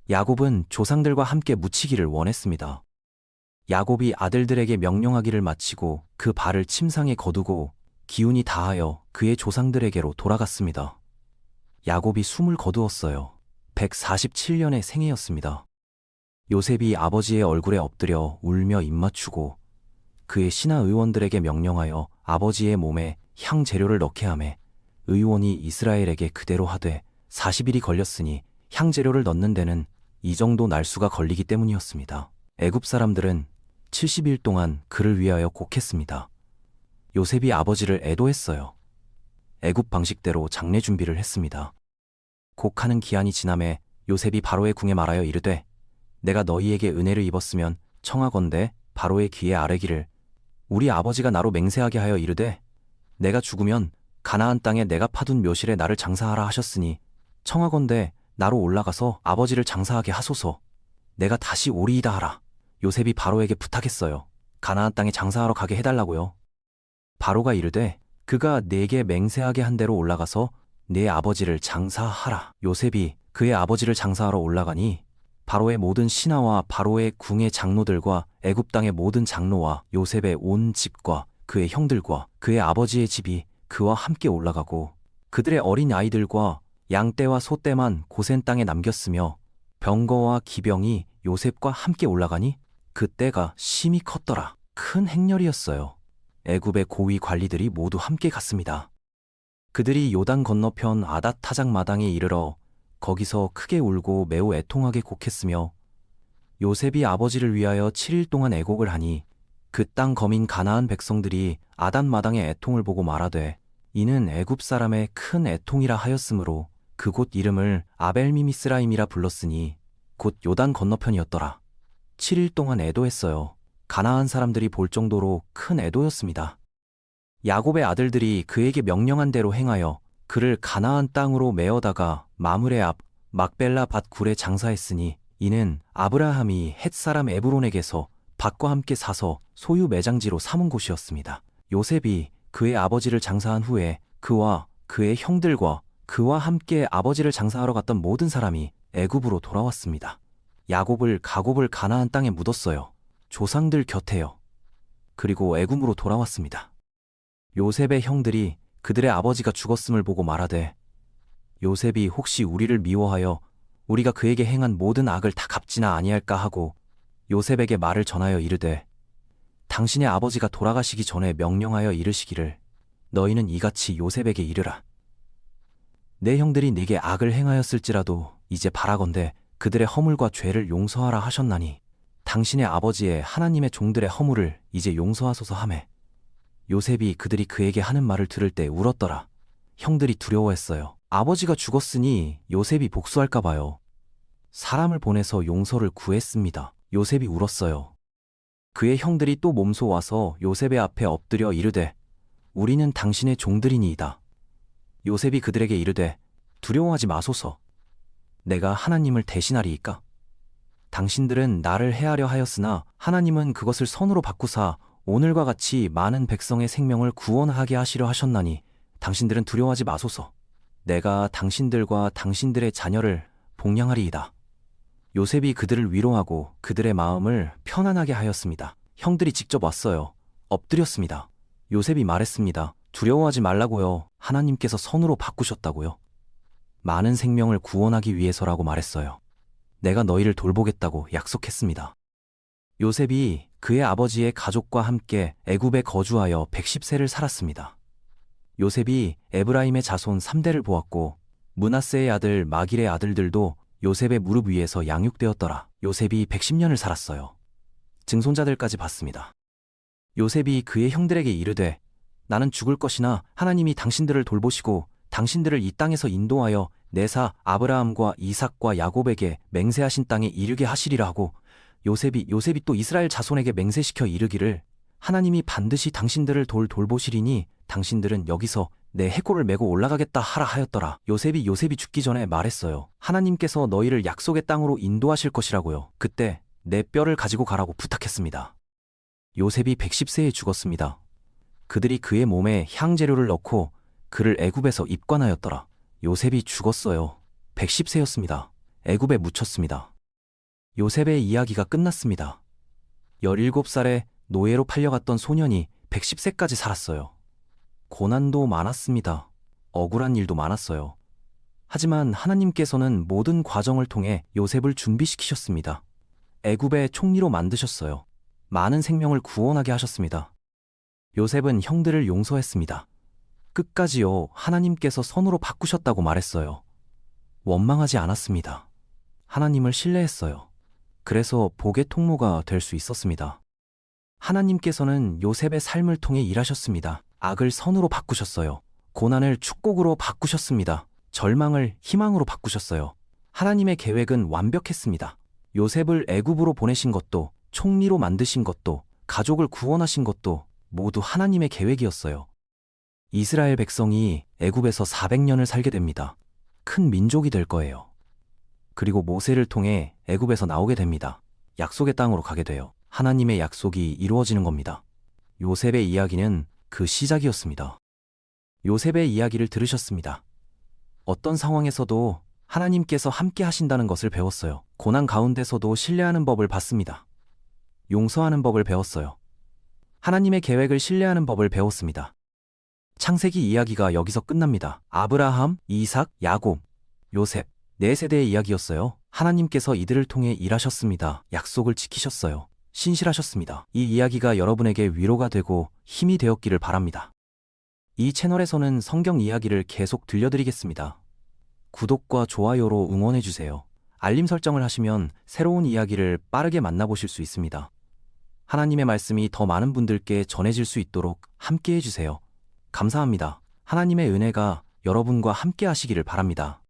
야곱은 조상들과 함께 묻히기를 원했습니다. 야곱이 아들들에게 명령하기를 마치고 그 발을 침상에 거두고 기운이 다하여 그의 조상들에게로 돌아갔습니다. 야곱이 숨을 거두었어요. 147년의 생애였습니다. 요셉이 아버지의 얼굴에 엎드려 울며 입맞추고 그의 신하 의원들에게 명령하여 아버지의 몸에 향 재료를 넣게 하매 의원이 이스라엘에게 그대로 하되 40일이 걸렸으니 향 재료를 넣는 데는 이 정도 날수가 걸리기 때문이었습니다. 애굽 사람들은 70일 동안 그를 위하여 곡했습니다. 요셉이 아버지를 애도했어요. 애굽 방식대로 장례 준비를 했습니다. 곡하는 기한이 지남에 요셉이 바로의 궁에 말하여 이르되 내가 너희에게 은혜를 입었으면 청하건대 바로의 귀에 아뢰기를 우리 아버지가 나로 맹세하게 하여 이르되 내가 죽으면 가나안 땅에 내가 파둔 묘실에 나를 장사하라 하셨으니 청하건대 나로 올라가서 아버지를 장사하게 하소서. 내가 다시 오리이다 하라. 요셉이 바로에게 부탁했어요. 가나안 땅에 장사하러 가게 해달라고요. 바로가 이르되 그가 내게 맹세하게 한 대로 올라가서 내 아버지를 장사하라. 요셉이 그의 아버지를 장사하러 올라가니 바로의 모든 신하와 바로의 궁의 장로들과 애굽 땅의 모든 장로와 요셉의 온 집과 그의 형들과 그의 아버지의 집이 그와 함께 올라가고 그들의 어린 아이들과 양떼와 소떼만 고센 땅에 남겼으며 병거와 기병이 요셉과 함께 올라가니 그 때가 심히 컸더라. 큰 행렬이었어요. 애굽의 고위 관리들이 모두 함께 갔습니다. 그들이 요단 건너편 아닷 타작 마당에 이르러 거기서 크게 울고 매우 애통하게 곡했으며 요셉이 아버지를 위하여 7일 동안 애곡을 하니 그 땅 거민 가나안 백성들이 아닷 마당의 애통을 보고 말하되 이는 애굽 사람의 큰 애통이라 하였으므로 그곳 이름을 아벨미미스라임이라 불렀으니 곧 요단 건너편이었더라. 7일 동안 애도했어요. 가나안 사람들이 볼 정도로 큰 애도였습니다. 야곱의 아들들이 그에게 명령한 대로 행하여 그를 가나안 땅으로 메어다가 마므레 앞 막벨라 밭 굴에 장사했으니 이는 아브라함이 헷 사람 에브론에게서 밭과 함께 사서 소유 매장지로 삼은 곳이었습니다. 요셉이 그의 아버지를 장사한 후에 그와 그의 형들과 그와 함께 아버지를 장사하러 갔던 모든 사람이 애굽으로 돌아왔습니다. 야곱을 가곱을 가나안 땅에 묻었어요. 조상들 곁에요. 그리고 애굽으로 돌아왔습니다. 요셉의 형들이 그들의 아버지가 죽었음을 보고 말하되 요셉이 혹시 우리를 미워하여 우리가 그에게 행한 모든 악을 다 갚지나 아니할까 하고 요셉에게 말을 전하여 이르되 당신의 아버지가 돌아가시기 전에 명령하여 이르시기를 너희는 이같이 요셉에게 이르라. 내 형들이 네게 악을 행하였을지라도 이제 바라건대 그들의 허물과 죄를 용서하라 하셨나니 당신의 아버지의 하나님의 종들의 허물을 이제 용서하소서 하매 요셉이 그들이 그에게 하는 말을 들을 때 울었더라. 형들이 두려워했어요. 아버지가 죽었으니 요셉이 복수할까 봐요. 사람을 보내서 용서를 구했습니다. 요셉이 울었어요. 그의 형들이 또 몸소 와서 요셉의 앞에 엎드려 이르되 우리는 당신의 종들이니이다. 요셉이 그들에게 이르되 두려워하지 마소서. 내가 하나님을 대신하리이까? 당신들은 나를 해하려 하였으나 하나님은 그것을 선으로 바꾸사 오늘과 같이 많은 백성의 생명을 구원하게 하시려 하셨나니 당신들은 두려워하지 마소서. 내가 당신들과 당신들의 자녀를 복양하리이다. 요셉이 그들을 위로하고 그들의 마음을 편안하게 하였습니다. 형들이 직접 왔어요. 엎드렸습니다. 요셉이 말했습니다. 두려워하지 말라고요. 하나님께서 선으로 바꾸셨다고요. 많은 생명을 구원하기 위해서라고 말했어요. 내가 너희를 돌보겠다고 약속했습니다. 요셉이 그의 아버지의 가족과 함께 애굽에 거주하여 110세를 살았습니다. 요셉이 에브라임의 자손 3대를 보았고 므낫세의 아들 마길의 아들들도 요셉의 무릎 위에서 양육되었더라. 요셉이 110년을 살았어요. 증손자들까지 봤습니다. 요셉이 그의 형들에게 이르되 나는 죽을 것이나 하나님이 당신들을 돌보시고 당신들을 이 땅에서 인도하여 내사 아브라함과 이삭과 야곱에게 맹세하신 땅에 이르게 하시리라 하고 요셉이 또 이스라엘 자손에게 맹세시켜 이르기를 하나님이 반드시 당신들을 돌보시리니 당신들은 여기서 내 해골을 메고 올라가겠다 하라 하였더라. 요셉이 죽기 전에 말했어요. 하나님께서 너희를 약속의 땅으로 인도하실 것이라고요. 그때 내 뼈를 가지고 가라고 부탁했습니다. 요셉이 110세에 죽었습니다. 그들이 그의 몸에 향재료를 넣고 그를 애굽에서 입관하였더라. 요셉이 죽었어요. 110세였습니다. 애굽에 묻혔습니다. 요셉의 이야기가 끝났습니다. 17살에 노예로 팔려갔던 소년이 110세까지 살았어요. 고난도 많았습니다. 억울한 일도 많았어요. 하지만 하나님께서는 모든 과정을 통해 요셉을 준비시키셨습니다. 애굽의 총리로 만드셨어요. 많은 생명을 구원하게 하셨습니다. 요셉은 형들을 용서했습니다. 끝까지요, 하나님께서 선으로 바꾸셨다고 말했어요. 원망하지 않았습니다. 하나님을 신뢰했어요. 그래서 복의 통로가 될 수 있었습니다. 하나님께서는 요셉의 삶을 통해 일하셨습니다. 악을 선으로 바꾸셨어요. 고난을 축복으로 바꾸셨습니다. 절망을 희망으로 바꾸셨어요. 하나님의 계획은 완벽했습니다. 요셉을 애굽으로 보내신 것도, 총리로 만드신 것도, 가족을 구원하신 것도 모두 하나님의 계획이었어요. 이스라엘 백성이 애굽에서 400년을 살게 됩니다. 큰 민족이 될 거예요. 그리고 모세를 통해 애굽에서 나오게 됩니다. 약속의 땅으로 가게 돼요. 하나님의 약속이 이루어지는 겁니다. 요셉의 이야기는 그 시작이었습니다. 요셉의 이야기를 들으셨습니다. 어떤 상황에서도 하나님께서 함께 하신다는 것을 배웠어요. 고난 가운데서도 신뢰하는 법을 봤습니다. 용서하는 법을 배웠어요. 하나님의 계획을 신뢰하는 법을 배웠습니다. 창세기 이야기가 여기서 끝납니다. 아브라함, 이삭, 야곱, 요셉, 네 세대의 이야기였어요. 하나님께서 이들을 통해 일하셨습니다. 약속을 지키셨어요. 신실하셨습니다. 이 이야기가 여러분에게 위로가 되고 힘이 되었기를 바랍니다. 이 채널에서는 성경 이야기를 계속 들려드리겠습니다. 구독과 좋아요로 응원해주세요. 알림 설정을 하시면 새로운 이야기를 빠르게 만나보실 수 있습니다. 하나님의 말씀이 더 많은 분들께 전해질 수 있도록 함께 해주세요. 감사합니다. 하나님의 은혜가 여러분과 함께 하시기를 바랍니다.